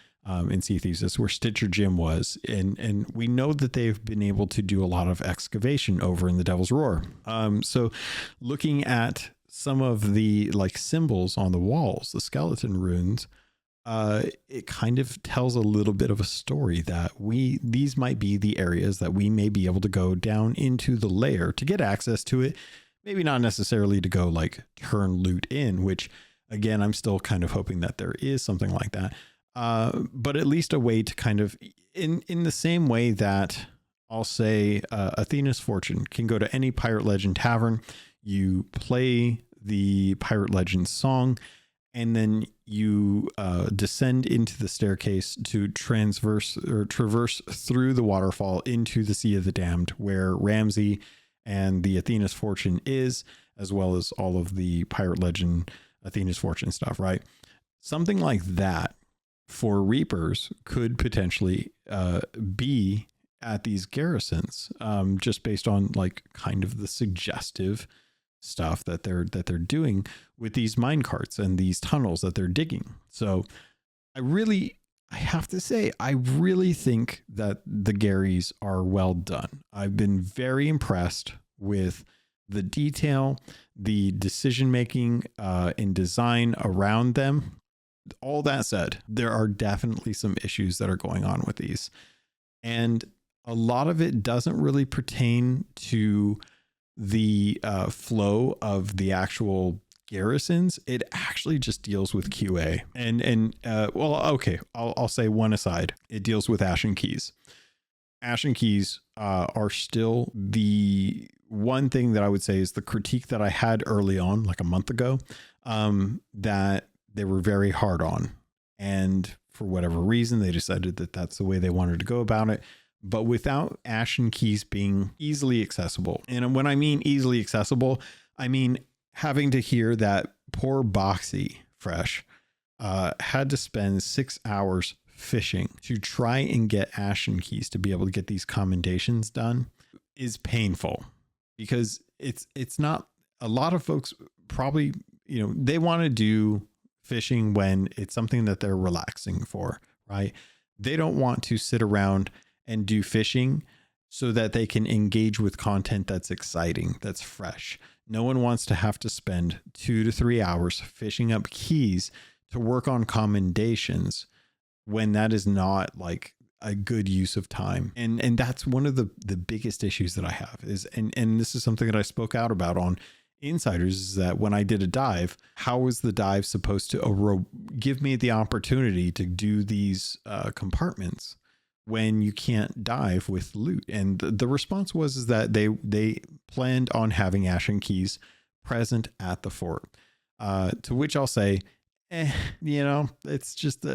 in Sea of Thieves. That's where Stitcher Jim was. And we know that they've been able to do a lot of excavation over in the Devil's Roar. So looking at some of the like symbols on the walls, the skeleton runes, it kind of tells a little bit of a story that these might be the areas that we may be able to go down into the lair to get access to it. Maybe not necessarily to go like turn loot in, which again, I'm still kind of hoping that there is something like that. But at least a way to kind of in the same way that I'll say Athena's Fortune can go to any Pirate Legend tavern. You play the Pirate Legend song, and then you descend into the staircase to traverse through the waterfall into the Sea of the Damned, where Ramsey and the Athena's Fortune is, as well as all of the Pirate Legend Athena's Fortune stuff, right? Something like that for Reapers could potentially be at these garrisons, just based on like kind of the suggestive stuff that they're doing with these mine carts and these tunnels that they're digging. So I have to say, I really think that the Garys are well done. I've been very impressed with the detail, the decision making, and design around them. All that said, there are definitely some issues that are going on with these. And a lot of it doesn't really pertain to the flow of the actual garrisons. It actually just deals with QA. Well, okay, I'll say one aside. It deals with Ashen Keys. Ashen Keys are still the one thing that I would say is the critique that I had early on, like a month ago, that they were very hard on. And for whatever reason, they decided that that's the way they wanted to go about it. But without Ashen Keys being easily accessible. And when I mean easily accessible, I mean having to hear that poor Boxy Fresh had to spend 6 hours fishing to try and get Ashen Keys to be able to get these commendations done is painful, because it's not, a lot of folks probably, they want to do fishing when it's something that they're relaxing for, right? They don't want to sit around and do fishing so that they can engage with content that's exciting, that's fresh. No one wants to have to spend 2 to 3 hours fishing up keys to work on commendations when that is not like a good use of time. And that's one of the biggest issues that I have is, and this is something that I spoke out about on Insiders, is that when I did a dive, how was the dive supposed to give me the opportunity to do these compartments when you can't dive with loot? And the response was that they planned on having Ashen Keys present at the fort, to which I'll say, it's just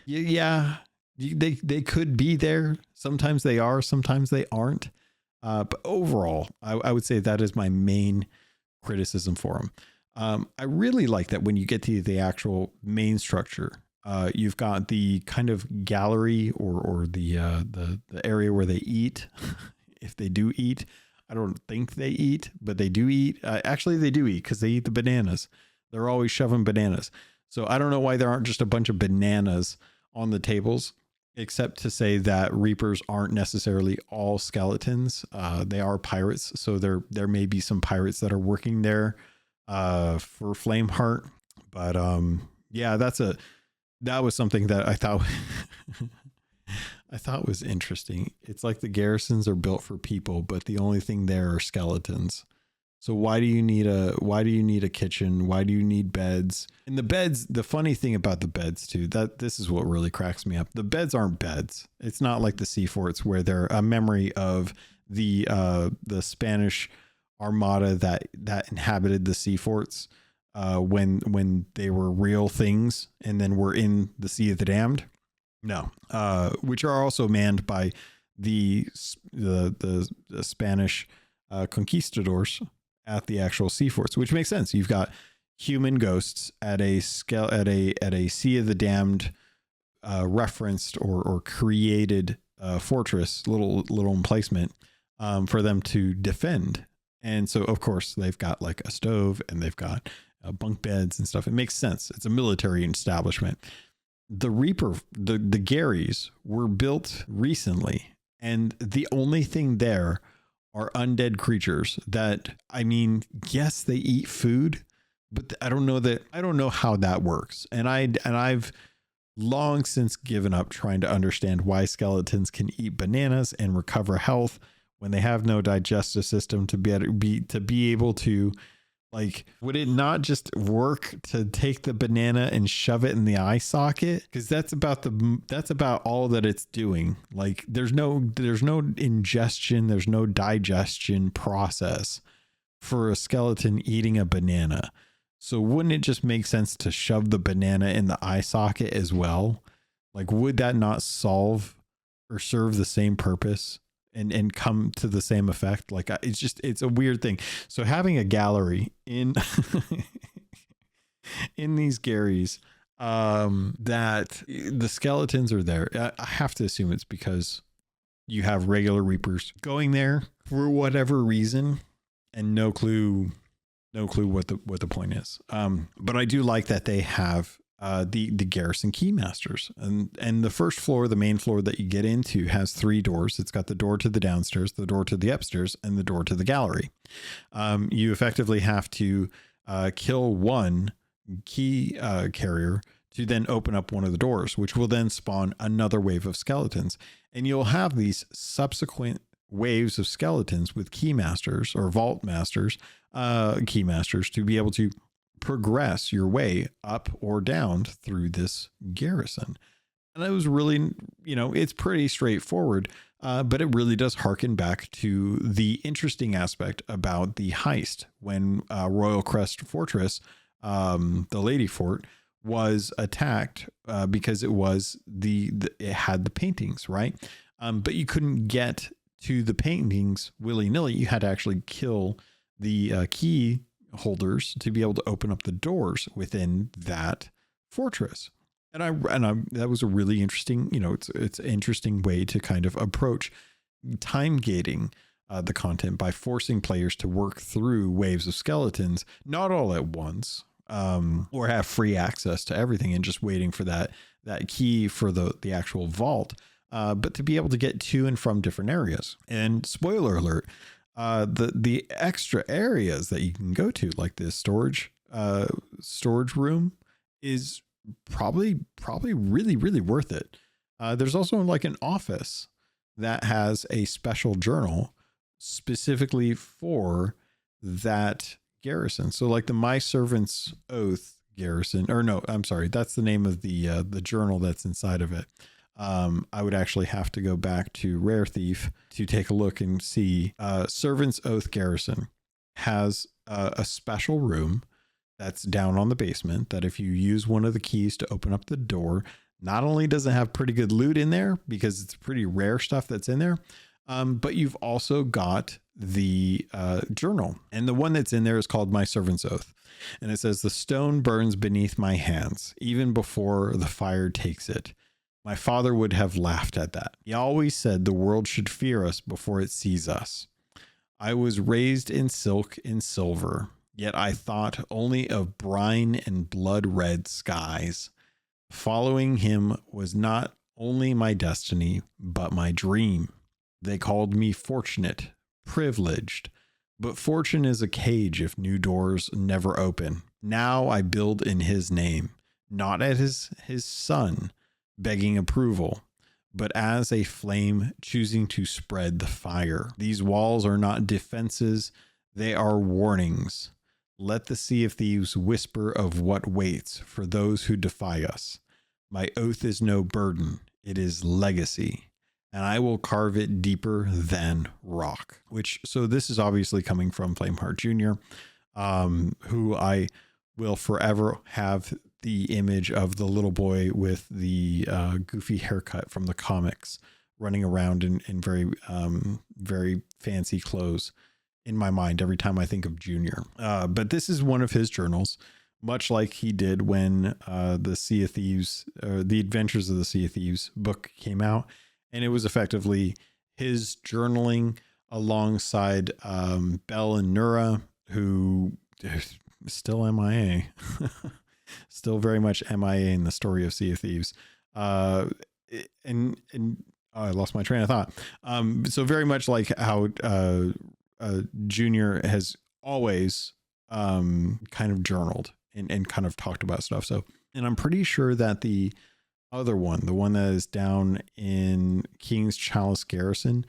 yeah, they could be there. Sometimes they are, sometimes they aren't. But overall, I would say that is my main criticism for them. I really like that when you get to the actual main structure, you've got the kind of gallery or the area where they eat. If they do eat, I don't think they eat, but they do eat. Actually, they do eat because they eat the bananas. They're always shoving bananas. So I don't know why there aren't just a bunch of bananas on the tables, except to say that Reapers aren't necessarily all skeletons. They are pirates. So there may be some pirates that are working there for Flameheart. But yeah, that was something that I thought I thought was interesting. It's like the garrisons are built for people, but the only thing there are skeletons. So why do you need a kitchen? Why do you need beds? And the beds, the funny thing about the beds too, that this is what really cracks me up. The beds aren't beds. It's not like the sea forts where they're a memory of the Spanish Armada that inhabited the sea forts when they were real things and then were in the Sea of the Damned. No, which are also manned by the Spanish conquistadors at the actual sea forts, which makes sense. You've got human ghosts at a scale at a Sea of the Damned referenced or created fortress, little emplacement for them to defend. And so of course they've got like a stove and they've got bunk beds and stuff. It makes sense. It's a military establishment. The Reaper, the Garys were built recently, and the only thing there are undead creatures that, I mean, yes, they eat food, but I don't know how that works. And I've long since given up trying to understand why skeletons can eat bananas and recover health when they have no digestive system to be able to, like, would it not just work to take the banana and shove it in the eye socket? Because that's about all that it's doing. Like, there's no ingestion, there's no digestion process for a skeleton eating a banana. So wouldn't it just make sense to shove the banana in the eye socket as well? Like, would that not solve or serve the same purpose? And come to the same effect? Like, it's a weird thing. So having a gallery in in these Garys, that the skeletons are there. I have to assume it's because you have regular Reapers going there for whatever reason, and no clue what the point is. But I do like that they have the garrison keymasters, and the first floor, the main floor that you get into, has 3 doors. It's got the door to the downstairs, the door to the upstairs, and the door to the gallery. You effectively have to kill one key carrier to then open up one of the doors, which will then spawn another wave of skeletons, and you'll have these subsequent waves of skeletons with keymasters or vault masters, keymasters, to be able to progress your way up or down through this garrison. And it was really, it's pretty straightforward, but it really does harken back to the interesting aspect about the heist when Royal Crest Fortress, the Lady Fort, was attacked because it was it had the paintings, right? But you couldn't get to the paintings willy-nilly. You had to actually kill the key holders to be able to open up the doors within that fortress. And I that was a really interesting, it's an interesting way to kind of approach time gating the content by forcing players to work through waves of skeletons, not all at once, or have free access to everything and just waiting for that key for the actual vault, but to be able to get to and from different areas. And spoiler alert, the extra areas that you can go to, like this storage room, is probably really, really worth it. There's also like an office that has a special journal specifically for that garrison. So like the My Servant's Oath garrison, or no, I'm sorry, that's the name of the journal that's inside of it. I would actually have to go back to Rare Thief to take a look and see. Servant's Oath Garrison has a special room that's down on the basement that if you use one of the keys to open up the door, not only does it have pretty good loot in there because it's pretty rare stuff that's in there, but you've also got the journal, and the one that's in there is called My Servant's Oath. And it says, "The stone burns beneath my hands, even before the fire takes it. My father would have laughed at that. He always said the world should fear us before it sees us. I was raised in silk and silver, yet I thought only of brine and blood red skies. Following him was not only my destiny, but my dream. They called me fortunate, privileged, but fortune is a cage if new doors never open. Now I build in his name, not as his son, begging approval, but as a flame choosing to spread the fire. These walls are not defenses, they are warnings. Let the Sea of Thieves whisper of what waits for those who defy us. My oath is no burden, it is legacy, and I will carve it deeper than rock." So this is obviously coming from Flameheart Jr., who I will forever have the image of the little boy with the goofy haircut from the comics running around in very, very fancy clothes in my mind every time I think of Junior. But this is one of his journals, much like he did when the Sea of Thieves, the Adventures of the Sea of Thieves book came out. And it was effectively his journaling alongside Belle and Nura, who still MIA. Still very much MIA in the story of Sea of Thieves. And I lost my train of thought. So very much like how Junior has always kind of journaled and kind of talked about stuff. So, and I'm pretty sure that the other one, the one that is down in King's Chalice Garrison,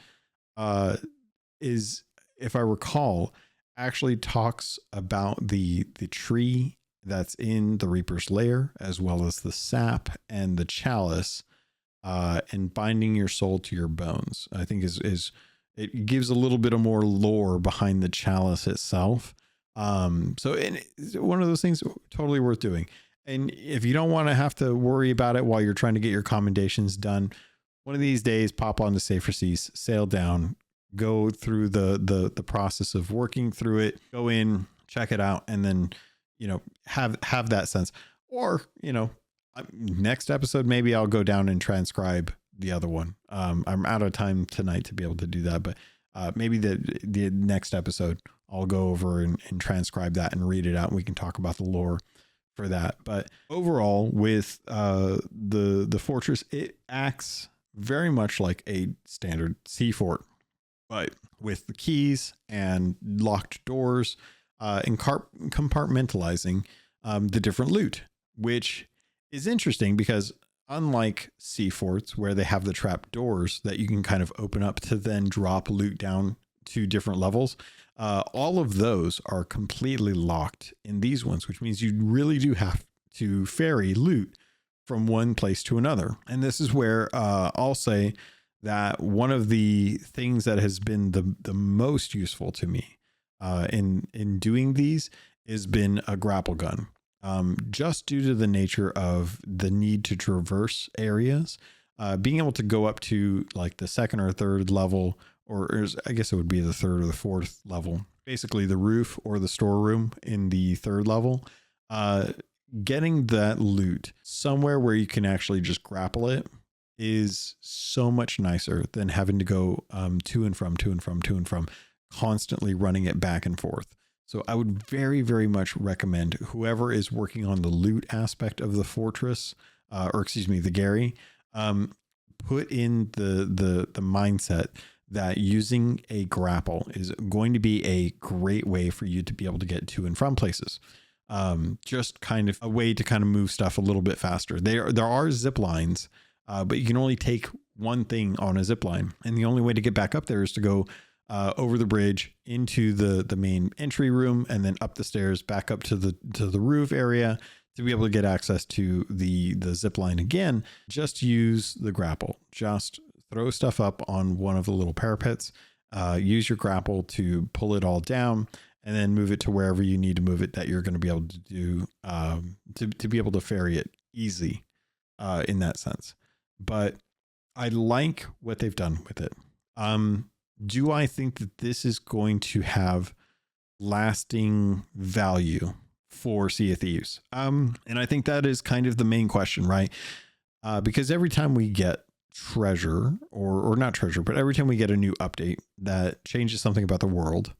is, if I recall, actually talks about the tree that's in the Reaper's Lair, as well as the sap and the chalice, and binding your soul to your bones. I think is it gives a little bit of more lore behind the chalice itself. So it's one of those things totally worth doing. And if you don't want to have to worry about it while you're trying to get your commendations done, one of these days, pop onto Safer Seas, sail down, go through the process of working through it, go in, check it out, and then, have that sense. Or, next episode, maybe I'll go down and transcribe the other one. I'm out of time tonight to be able to do that, but Maybe the next episode I'll go over and transcribe that and read it out, and we can talk about the lore for that. But overall, with the fortress, it acts very much like a standard sea fort, but with the keys and locked doors, and compartmentalizing the different loot, which is interesting because unlike sea forts where they have the trap doors that you can kind of open up to then drop loot down to different levels, all of those are completely locked in these ones, which means you really do have to ferry loot from one place to another. And this is where I'll say that one of the things that has been the most useful to me in doing these has been a grapple gun. Just due to the nature of the need to traverse areas, being able to go up to like the second or third level, or I guess it would be the third or the fourth level, basically the roof or the storeroom in the third level, getting that loot somewhere where you can actually just grapple it is so much nicer than having to go to and from, constantly running it back and forth. So I would very, very much recommend whoever is working on the loot aspect of the fortress, the Gary, put in the mindset that using a grapple is going to be a great way for you to be able to get to and from places. Just kind of a way to kind of move stuff a little bit faster. There are zip lines, but you can only take one thing on a zip line. And the only way to get back up there is to go over the bridge into the main entry room, and then up the stairs back up to the roof area to be able to get access to the zip line again. Just use the grapple. Just throw stuff up on one of the little parapets. Use your grapple to pull it all down, and then move it to wherever you need to move it that you're going to be able to do to be able to ferry it easy in that sense. But I like what they've done with it. Do I think that this is going to have lasting value for Sea of Thieves? And I think that is kind of the main question, right? Because every time we get treasure, or not treasure, but every time we get a new update that changes something about the world,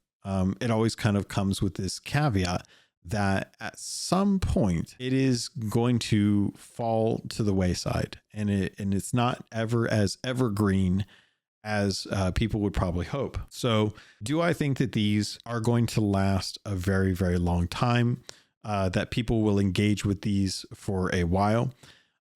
it always kind of comes with this caveat that at some point it is going to fall to the wayside, and it's not ever as evergreen as people would probably hope. So do I think that these are going to last a very, very long time, that people will engage with these for a while?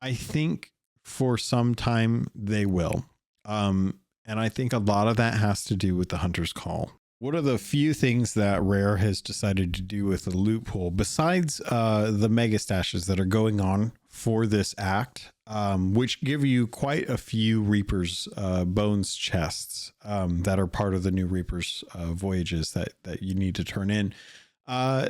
I think for some time they will. And I think a lot of that has to do with the Hunter's Call. What are the few things that Rare has decided to do with the loot pool besides the mega stashes that are going on for this act, which give you quite a few Reaper's Bones chests that are part of the new Reaper's voyages that you need to turn in.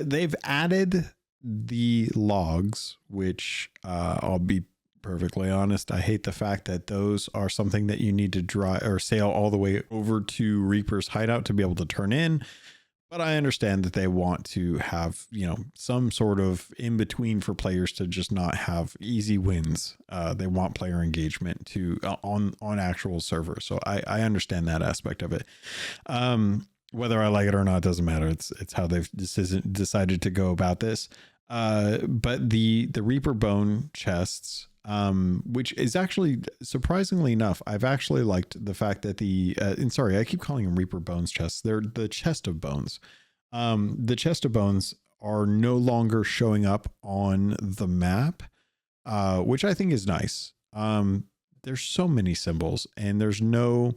They've added the logs, which I'll be perfectly honest, I hate the fact that those are something that you need to drive or sail all the way over to Reaper's hideout to be able to turn in. But I understand that they want to have, some sort of in between for players to just not have easy wins. They want player engagement on actual servers. So I understand that aspect of it. Whether I like it or not doesn't matter. It's how they've decided to go about this. But the Reaper Bone chests, which is actually surprisingly enough, I've actually liked the fact that I keep calling them Reaper Bones chests. They're the chest of bones. The chest of bones are no longer showing up on the map, which I think is nice. There's so many symbols and there's no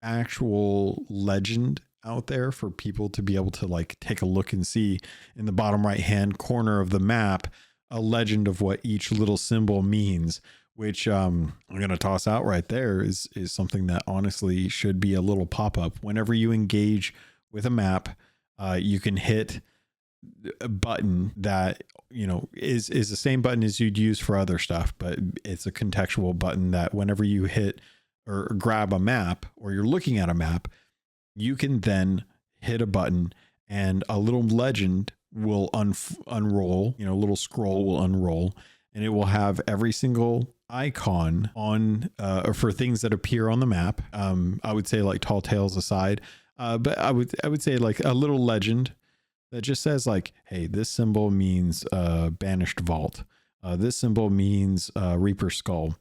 actual legend out there for people to be able to take a look and see in the bottom right hand corner of the map a legend of what each little symbol means, which I'm going to toss out right there is something that honestly should be a little pop-up. Whenever you engage with a map, you can hit a button that, is the same button as you'd use for other stuff, but it's a contextual button that whenever you hit or grab a map or you're looking at a map, you can then hit a button and a little legend will unroll, a little scroll will unroll, and it will have every single icon on for things that appear on the map. I would say like Tall Tales aside, But I would say like a little legend that just says like, hey, this symbol means banished vault. This symbol means Reaper skull.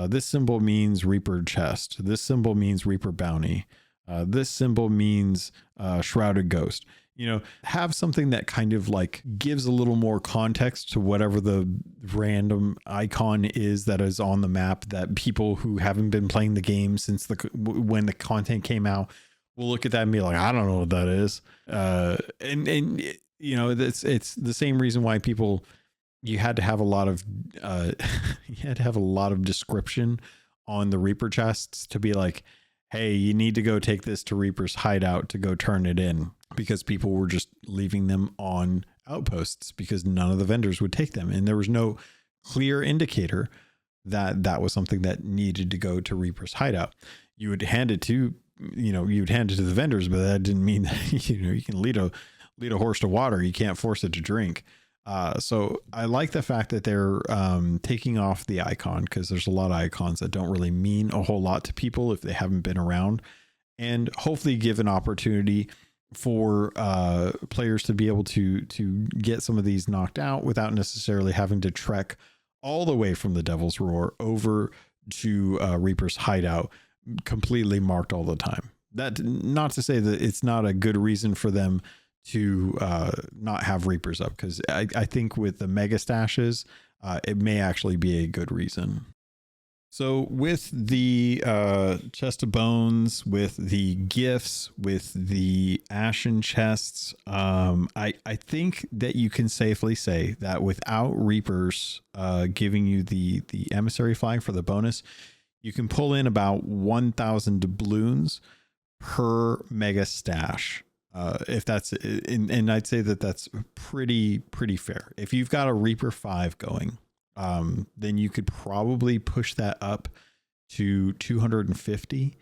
This symbol means Reaper chest. This symbol means Reaper bounty. This symbol means shrouded ghost. You know, have something that kind of like gives a little more context to whatever the random icon is that is on the map, that people who haven't been playing the game since when the content came out will look at that and be like, I don't know what that is. And you know, it's the same reason why people, you had to have a lot of description on the Reaper chests to be like, hey, you need to go take this to Reaper's hideout to go turn it in, because people were just leaving them on outposts because none of the vendors would take them. And there was no clear indicator that that was something that needed to go to Reaper's hideout. You would hand it to, you know, you would hand it to the vendors, but that didn't mean that, you know, you can lead a horse to water. You can't force it to drink. So I like the fact that they're taking off the icon, because there's a lot of icons that don't really mean a whole lot to people if they haven't been around, and hopefully give an opportunity for players to be able to get some of these knocked out without necessarily having to trek all the way from the Devil's Roar over to Reaper's hideout completely marked all the time. That, not to say that it's not a good reason for them to not have Reapers up, because I think with the mega stashes it may actually be a good reason. So with the chest of bones, with the gifts, with the ashen chests, I think that you can safely say that without Reapers giving you the emissary flag for the bonus, you can pull in about 1,000 doubloons per mega stash. If that's, and I'd say that that's pretty fair. If you've got a Reaper 5 going, then you could probably push that up to 250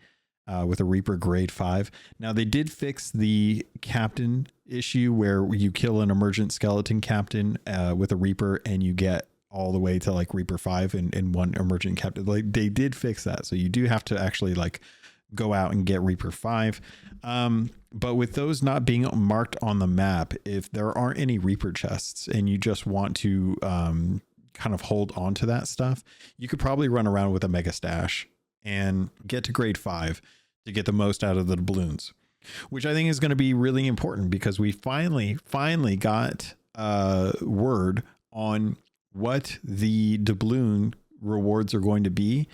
with a Reaper grade 5. Now they did fix the captain issue where you kill an emergent skeleton captain with a Reaper and you get all the way to like Reaper 5 and one emergent captain. Like they did fix that. So you do have to actually like go out and get Reaper 5. But with those not being marked on the map, if there aren't any Reaper chests and you just want to kind of hold on to that stuff, you could probably run around with a mega stash and get to grade 5 to get the most out of the doubloons, which I think is going to be really important, because we finally got word on what the doubloon rewards are going to be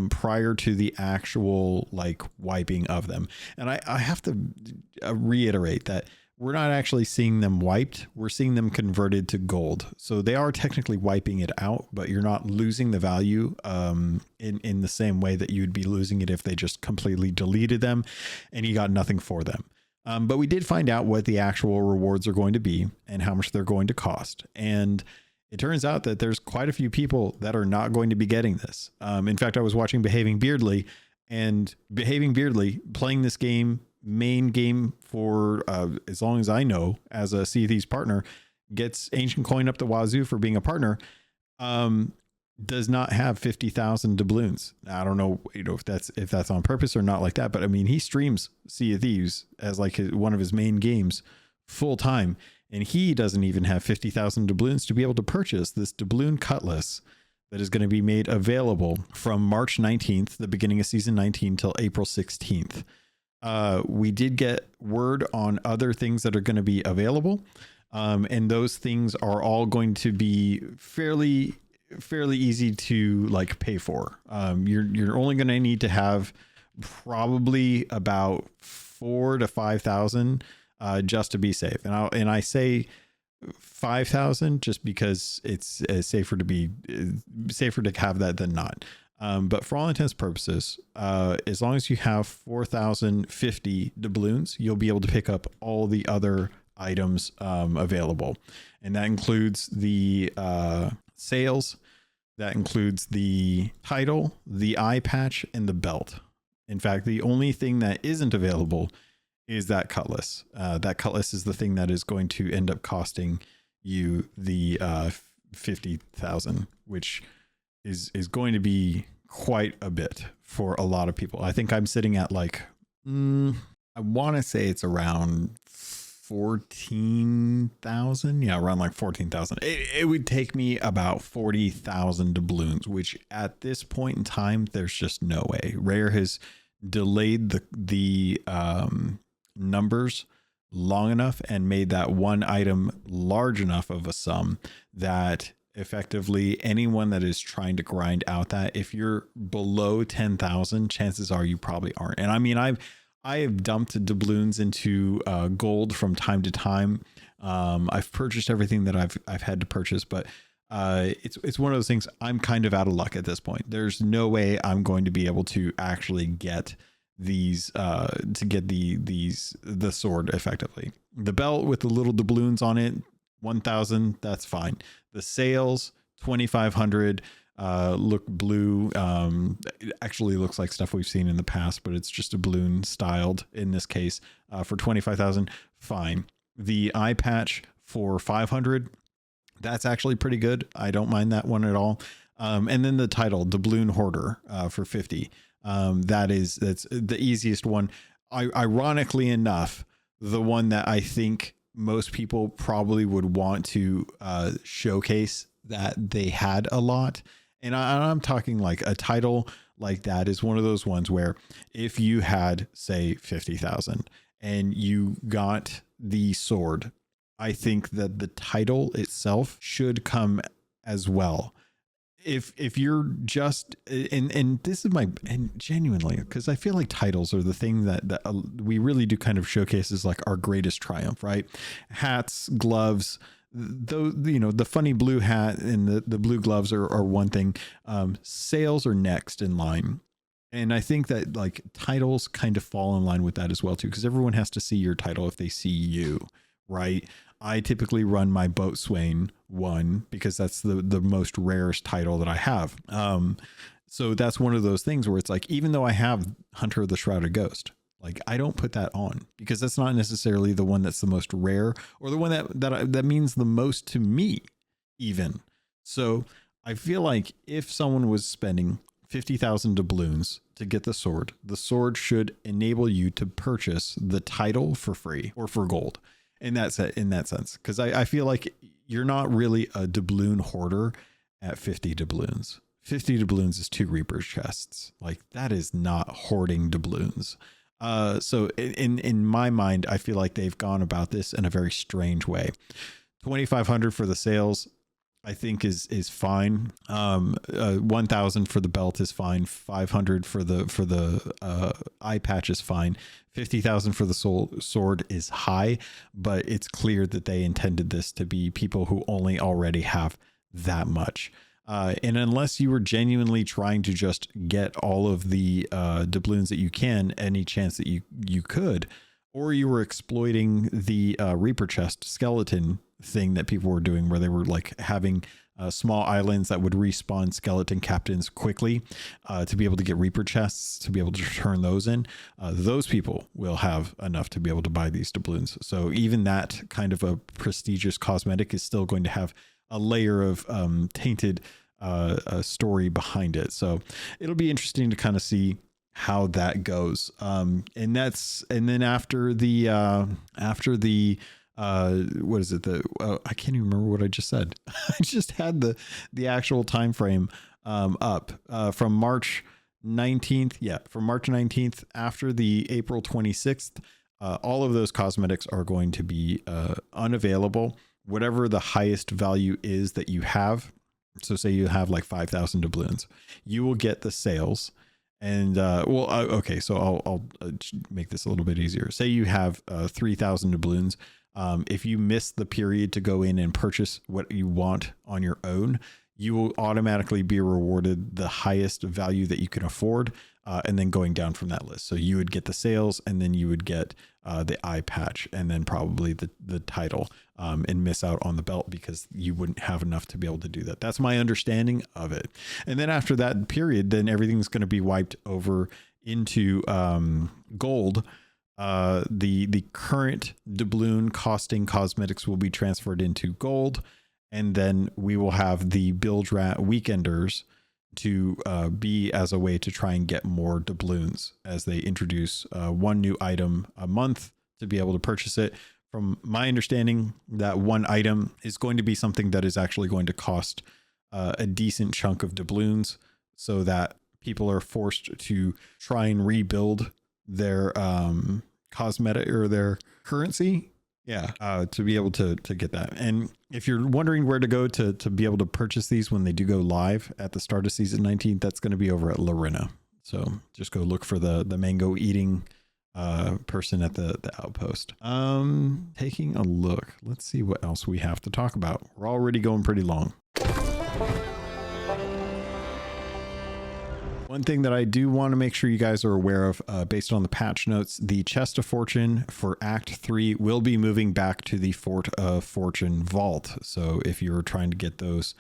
prior to the actual like wiping of them. And I have to reiterate that we're not actually seeing them wiped. We're seeing them converted to gold. So they are technically wiping it out, but you're not losing the value in the same way that you'd be losing it if they just completely deleted them and you got nothing for them. But we did find out what the actual rewards are going to be and how much they're going to cost. And it turns out that there's quite a few people that are not going to be getting this. In fact, I was watching Behaving Beardly, and Behaving Beardly, playing this game, main game for as long as I know as a Sea of Thieves partner, gets Ancient Coin up the wazoo for being a partner, does not have 50,000 doubloons. I don't know, if that's on purpose or not like that, but I mean, he streams Sea of Thieves as like one of his main games full time. And he doesn't even have 50,000 doubloons to be able to purchase this doubloon cutlass that is going to be made available from March 19th, the beginning of season 19, till April 16th. We did get word on other things that are going to be available. And those things are all going to be fairly easy to like pay for. You're only going to need to have probably about 4,000 to 5,000 just to be safe. And I say 5,000 just because it's safer to have that than not. But for all intents and purposes, as long as you have 4,050 doubloons, you'll be able to pick up all the other items available. And that includes the sails, that includes the title, the eye patch, and the belt. In fact, the only thing that isn't available is that cutlass. That cutlass is the thing that is going to end up costing you the 50,000, which is going to be quite a bit for a lot of people. I think I'm sitting at like I want to say it's around 14,000. Yeah, around like 14,000. It would take me about 40,000 doubloons, which at this point in time, there's just no way. Rare has delayed the numbers long enough and made that one item large enough of a sum that effectively anyone that is trying to grind out that, if you're below 10,000, chances are you probably aren't. And I mean, I have dumped doubloons into gold from time to time. I've purchased everything that I've had to purchase, but it's one of those things. I'm kind of out of luck at this point. There's no way I'm going to be able to actually get these the sword effectively. The belt with the little doubloons on it, 1,000. That's fine. The sails, 2,500. Look blue. It actually looks like stuff we've seen in the past, but it's just a balloon styled in this case. For 25,000, fine. The eye patch for 500. That's actually pretty good. I don't mind that one at all. And then the title, Doubloon Hoarder, for 50. That's the easiest one. Ironically enough, the one that I think most people probably would want to showcase that they had a lot. And I'm talking like a title like that is one of those ones where if you had, say, 50,000 and you got the sword, I think that the title itself should come as well. If you're just, and this is and genuinely, because I feel like titles are the thing that we really do kind of showcase as like our greatest triumph, right? Hats, gloves, those, the funny blue hat and the blue gloves are one thing. Sales are next in line. And I think that like titles kind of fall in line with that as well too, because everyone has to see your title if they see you, right? I typically run my Boatswain one because that's the most rarest title that I have. So that's one of those things where it's like, even though I have Hunter of the Shrouded Ghost, like I don't put that on because that's not necessarily the one that's the most rare or the one that means the most to me even. So I feel like if someone was spending 50,000 doubloons to get the sword should enable you to purchase the title for free or for gold. In that sense, because I feel like you're not really a doubloon hoarder at 50 doubloons. 50 doubloons is 2 Reaper's chests. Like that is not hoarding doubloons. So in my mind, I feel like they've gone about this in a very strange way. 2,500 for the sales, I think is fine. 1,000 for the belt is fine. 500 for the eye patch is fine. 50,000 for the sword is high, but it's clear that they intended this to be people who only already have that much. And unless you were genuinely trying to just get all of the doubloons that you can, any chance that you could, or you were exploiting the Reaper chest skeleton thing that people were doing where they were like having small islands that would respawn skeleton captains quickly to be able to get Reaper chests, to be able to turn those in. Those people will have enough to be able to buy these doubloons. So even that kind of a prestigious cosmetic is still going to have a layer of tainted story behind it. So it'll be interesting to kind of see how that goes. And then after the what is it? I can't even remember what I just said. I just had the actual time frame up from March 19th. Yeah, from March 19th after the April 26th. All of those cosmetics are going to be unavailable. Whatever the highest value is that you have. So say you have like 5,000 doubloons, you will get the sales. And okay, so I'll make this a little bit easier. Say you have 3,000 doubloons. If you miss the period to go in and purchase what you want on your own, you will automatically be rewarded the highest value that you can afford, and then going down from that list. So you would get the sales, and then you would get the eye patch, and then probably the title, and miss out on the belt because you wouldn't have enough to be able to do that. That's my understanding of it. And then after that period, then everything's going to be wiped over into gold. The current doubloon costing cosmetics will be transferred into gold, and then we will have the Bilge Rat Weekenders to be as a way to try and get more doubloons as they introduce one new item a month to be able to purchase it. From my understanding, that one item is going to be something that is actually going to cost a decent chunk of doubloons, so that people are forced to try and rebuild their cosmetic or their currency. Yeah, to be able to get that. And if you're wondering where to go to be able to purchase these when they do go live at the start of season 19, that's going to be over at Lorena. So just go look for the mango eating person at the outpost. Taking a look, let's see what else we have to talk about. We're already going pretty long. One thing that I do want to make sure you guys are aware of, based on the patch notes, the Chest of Fortune for Act 3 will be moving back to the Fort of Fortune vault. So if you're trying to get those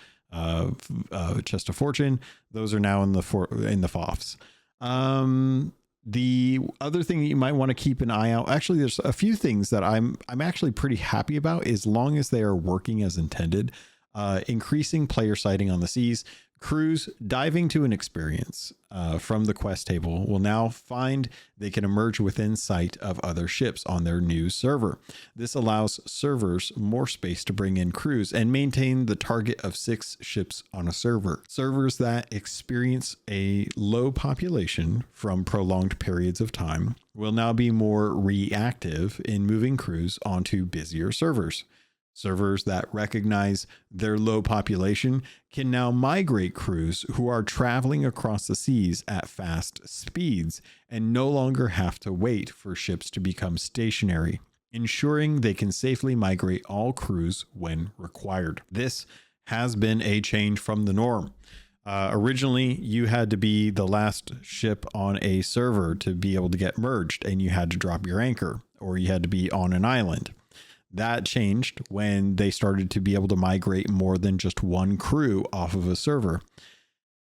Chest of Fortune, those are now in the FOFs. The other thing that you might want to keep an eye out, actually, there's a few things that I'm actually pretty happy about, as long as they are working as intended. Increasing player sighting on the seas. Crews diving to an experience from the quest table will now find they can emerge within sight of other ships on their new server. This allows servers more space to bring in crews and maintain the target of 6 ships on a server. Servers that experience a low population from prolonged periods of time will now be more reactive in moving crews onto busier servers. Servers that recognize their low population can now migrate crews who are traveling across the seas at fast speeds and no longer have to wait for ships to become stationary, ensuring they can safely migrate all crews when required. This has been a change from the norm. Originally, you had to be the last ship on a server to be able to get merged, and you had to drop your anchor, or you had to be on an island. That changed when they started to be able to migrate more than just one crew off of a server.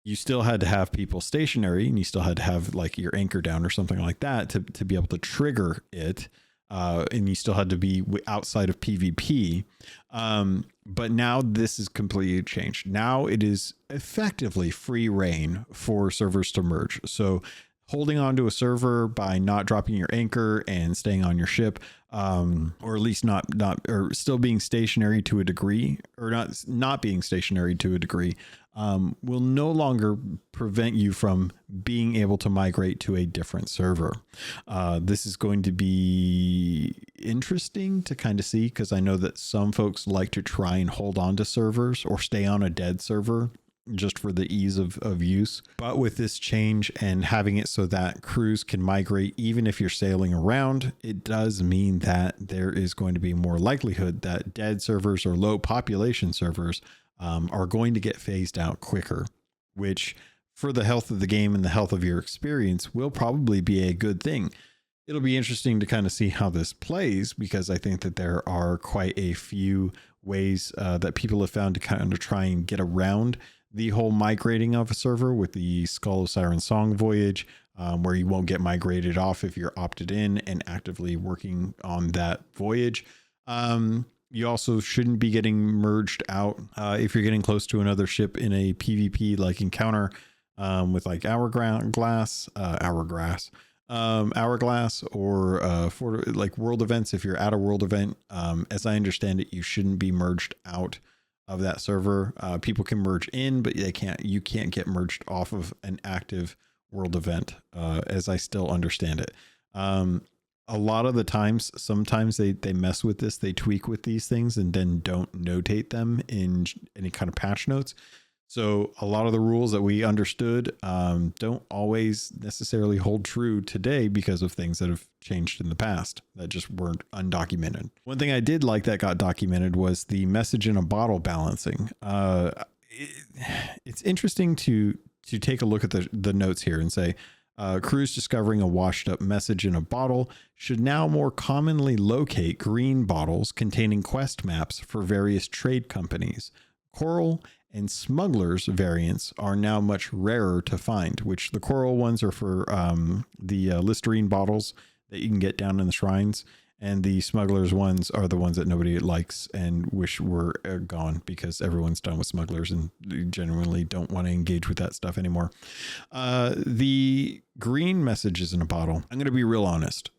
You still had to have people stationary, and you still had to have like your anchor down or something like that to be able to trigger it. And you still had to be outside of PvP. But now this is completely changed. Now it is effectively free reign for servers to merge. So holding on to a server by not dropping your anchor and staying on your ship, or at least not or still being stationary to a degree, or not being stationary to a degree, will no longer prevent you from being able to migrate to a different server. This is going to be interesting to kind of see, because I know that some folks like to try and hold on to servers or stay on a dead server just for the ease of use. But with this change and having it so that crews can migrate even if you're sailing around, it does mean that there is going to be more likelihood that dead servers or low population servers are going to get phased out quicker, which for the health of the game and the health of your experience will probably be a good thing. It'll be interesting to kind of see how this plays, because I think that there are quite a few ways that people have found to kind of try and get around the whole migrating of a server with the Skull of Siren Song voyage, where you won't get migrated off if you're opted in and actively working on that voyage. You also shouldn't be getting merged out if you're getting close to another ship in a PvP like encounter with like Hourglass, or for like world events. If you're at a world event, as I understand it, you shouldn't be merged out of that server. People can merge in, but you can't get merged off of an active world event, as I still understand it. A lot of the times, sometimes they mess with this, they tweak with these things and then don't notate them in any kind of patch notes. So a lot of the rules that we understood don't always necessarily hold true today because of things that have changed in the past that just weren't undocumented. One thing I did like that got documented was the message in a bottle balancing. It's interesting to take a look at the notes here and say, crews discovering a washed up message in a bottle should now more commonly locate green bottles containing quest maps for various trade companies. Coral and smugglers variants are now much rarer to find, which the coral ones are for the Listerine bottles that you can get down in the shrines. and the smugglers ones are the ones that nobody likes and wish were gone, because everyone's done with smugglers and genuinely don't want to engage with that stuff anymore. The green messages in a bottle, I'm going to be real honest.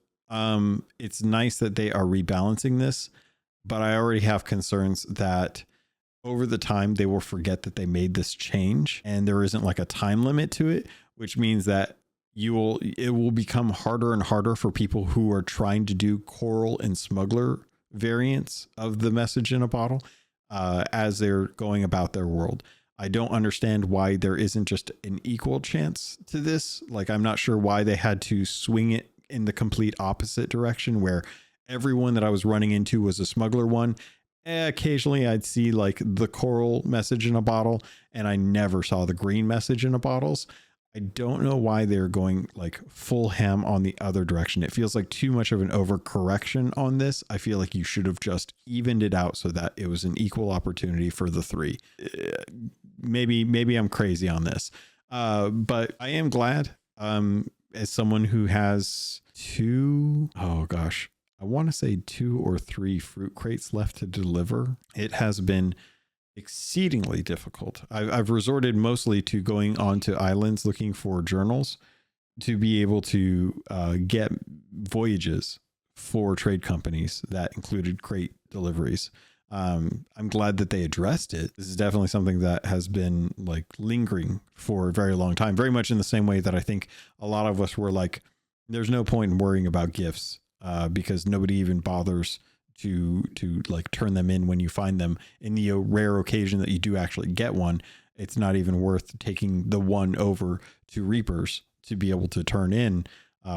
It's nice that they are rebalancing this, but I already have concerns that over the time they will forget that they made this change, and there isn't like a time limit to it, which means that it will become harder and harder for people who are trying to do coral and smuggler variants of the message in a bottle as they're going about their world. I don't understand why there isn't just an equal chance to this. Like, I'm not sure why they had to swing it in the complete opposite direction, where everyone that I was running into was a smuggler one. Occasionally I'd see like the coral message in a bottle, and I never saw the green message in a bottles. I don't know why they're going like full ham on the other direction. It feels like too much of an overcorrection on this. I feel like you should have just evened it out so that it was an equal opportunity for the three. Maybe I'm crazy on this. But I am glad, as someone who has I want to say 2 or 3 fruit crates left to deliver. It has been exceedingly difficult. I've resorted mostly to going onto islands looking for journals to be able to get voyages for trade companies that included crate deliveries. I'm glad that they addressed it. This is definitely something that has been like lingering for a very long time, very much in the same way that I think a lot of us were like, there's no point in worrying about gifts because nobody even bothers to like turn them in when you find them. In the rare occasion that you do actually get one, it's not even worth taking the one over to Reapers to be able to turn in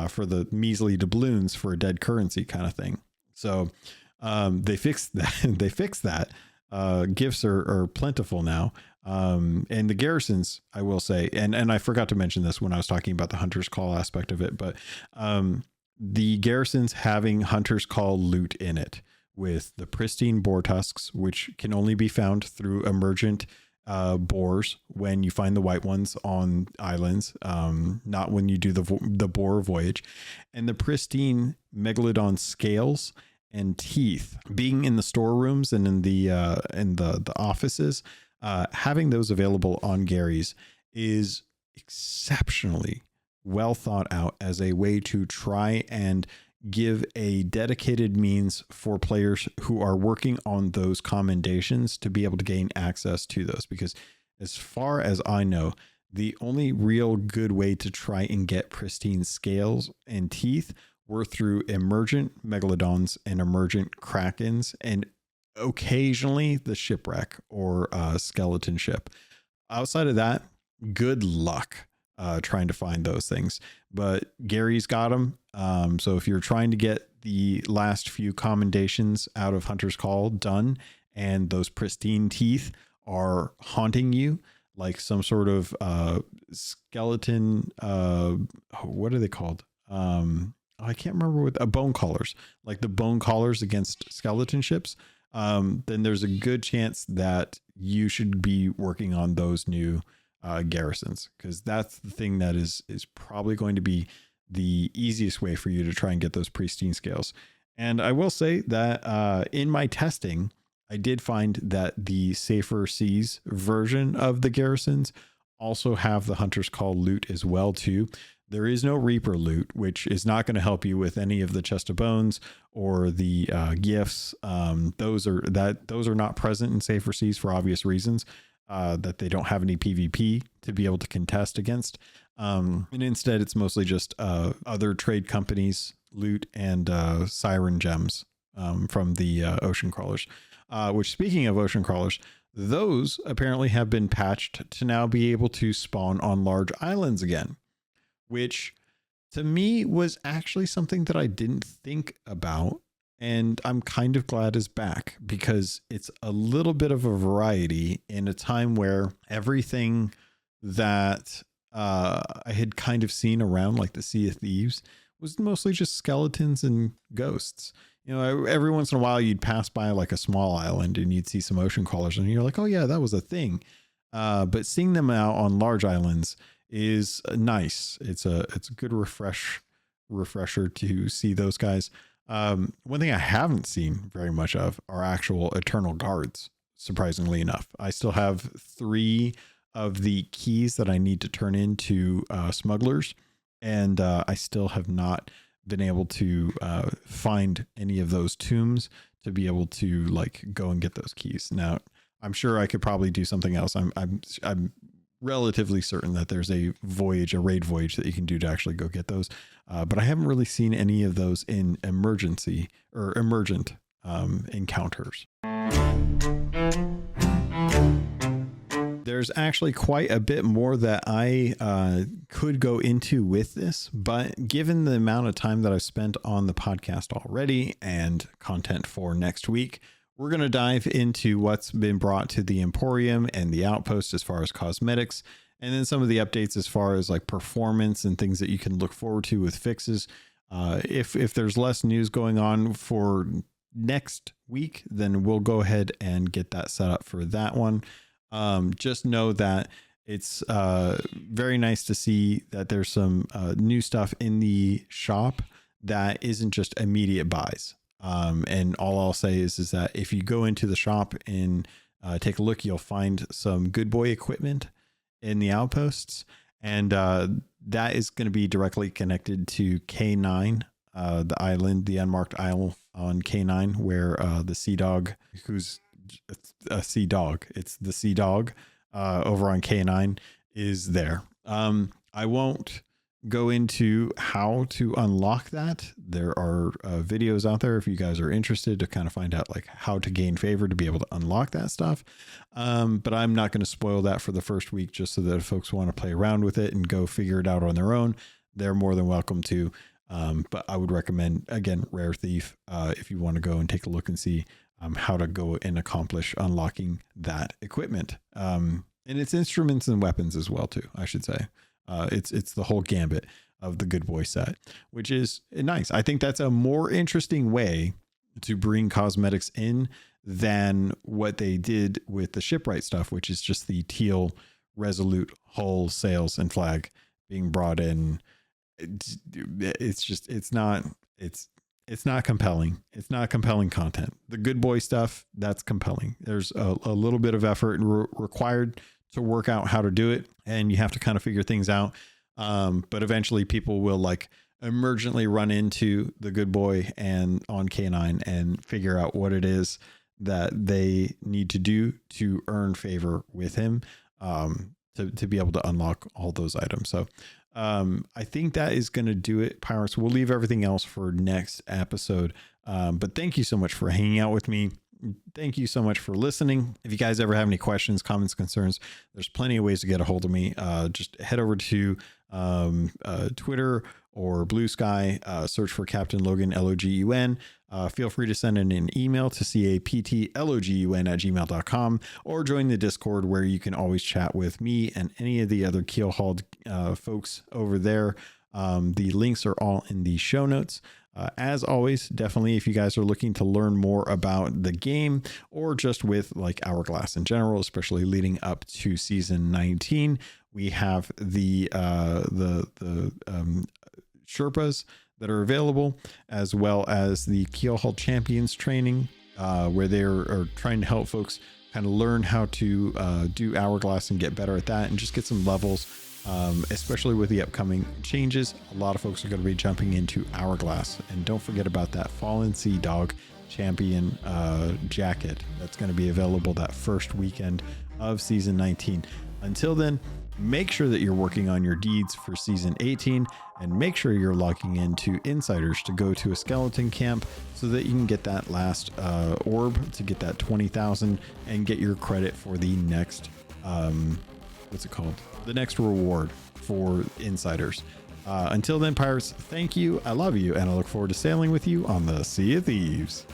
for the measly doubloons for a dead currency kind of thing. So they fixed that. They fixed that. Gifts are plentiful now. And the garrisons, I will say, and I forgot to mention this when I was talking about the Hunter's Call aspect of it, but the garrisons having Hunter's Call loot in it, with the pristine boar tusks, which can only be found through emergent boars when you find the white ones on islands, not when you do the boar voyage, and the pristine megalodon scales and teeth being in the storerooms and in the offices. Having those available on Gary's is exceptionally well thought out as a way to try and give a dedicated means for players who are working on those commendations to be able to gain access to those. Because as far as I know, the only real good way to try and get pristine scales and teeth were through emergent megalodons and emergent krakens, and occasionally the shipwreck or skeleton ship. Outside of that, good luck trying to find those things, but Gary's got them. So if you're trying to get the last few commendations out of Hunter's Call done, and those pristine teeth are haunting you like some sort of skeleton, what are they called? I can't remember what bone collars, like the bone collars against skeleton ships. Then there's a good chance that you should be working on those new garrisons, because that's the thing that is probably going to be the easiest way for you to try and get those pristine scales. And I will say that in my testing, I did find that the Safer Seas version of the garrisons also have the Hunter's Call loot as well too. There is no Reaper loot, which is not going to help you with any of the chest of bones or the gifts. Those are not present in Safer Seas for obvious reasons, that they don't have any PvP to be able to contest against. And instead, it's mostly just other trade companies loot and siren gems from the ocean crawlers. Which, speaking of ocean crawlers, those apparently have been patched to now be able to spawn on large islands again, which to me was actually something that I didn't think about. And I'm kind of glad is back, because it's a little bit of a variety in a time where everything that I had kind of seen around, like the Sea of Thieves, was mostly just skeletons and ghosts. You know, every once in a while you'd pass by like a small island and you'd see some ocean crawlers and you're like, oh yeah, that was a thing. But seeing them out on large islands is nice. It's a good refresher to see those guys. One thing I haven't seen very much of are actual eternal guards. Surprisingly enough, I still have 3 of the keys that I need to turn into smugglers, and I still have not been able to find any of those tombs to be able to like go and get those keys. Now, I'm sure I could probably do something else. I'm relatively certain that there's a raid voyage that you can do to actually go get those. But I haven't really seen any of those in emergent encounters. There's actually quite a bit more that I could go into with this, but given the amount of time that I've spent on the podcast already and content for next week, we're going to dive into what's been brought to the Emporium and the Outpost as far as cosmetics, and then some of the updates as far as like performance and things that you can look forward to with fixes. If there's less news going on for next week, then we'll go ahead and get that set up for that one. Just know that it's very nice to see that there's some new stuff in the shop that isn't just immediate buys. And all I'll say is that if you go into the shop and take a look, you'll find some good boy equipment in the outposts, and that is going to be directly connected to K9, the island, the unmarked isle on K9, where the sea dog, who's a sea dog, it's the sea dog over on K9, is there. I won't go into how to unlock that. There are videos out there if you guys are interested to kind of find out like how to gain favor to be able to unlock that stuff. But I'm not going to spoil that for the first week, just so that if folks want to play around with it and go figure it out on their own, they're more than welcome to. But I would recommend, again, Rare Thief, if you want to go and take a look and see how to go and accomplish unlocking that equipment. And it's instruments and weapons as well too, I should say. It's the whole gambit of the good boy set, which is nice. I think that's a more interesting way to bring cosmetics in than what they did with the shipwright stuff, which is just the teal resolute hull, sails, and flag being brought in. It's not compelling. It's not compelling content. The good boy stuff, that's compelling. There's a little bit of effort required to work out how to do it, and you have to kind of figure things out. But eventually people will like emergently run into the good boy and on K9 and figure out what it is that they need to do to earn favor with him, to be able to unlock all those items. So I think that is going to do it, Pirates. We'll leave everything else for next episode. But thank you so much for hanging out with me. Thank you so much for listening. If you guys ever have any questions, comments, concerns, there's plenty of ways to get a hold of me. Just head over to Twitter or Blue Sky, search for CaptainLogun, Logun. Feel free to send in an email to captlogun@gmail.com, or join the Discord, where you can always chat with me and any of the other Keelhauled folks over there. The links are all in the show notes. As always, definitely, if you guys are looking to learn more about the game, or just with like Hourglass in general, especially leading up to season 19, we have the Sherpas that are available, as well as the Keelhauled Champions training, where they are trying to help folks kind of learn how to do Hourglass and get better at that, and just get some levels. Especially with the upcoming changes, a lot of folks are going to be jumping into Hourglass. And don't forget about that Fallen Sea Dog Champion jacket that's going to be available that first weekend of season 19. Until then, make sure that you're working on your deeds for season 18, and make sure you're logging into Insiders to go to a skeleton camp so that you can get that last orb to get that 20,000 and get your credit for the next what's it called? The next reward for Insiders. Until then, Pirates, thank you. I love you, and I look forward to sailing with you on the Sea of Thieves.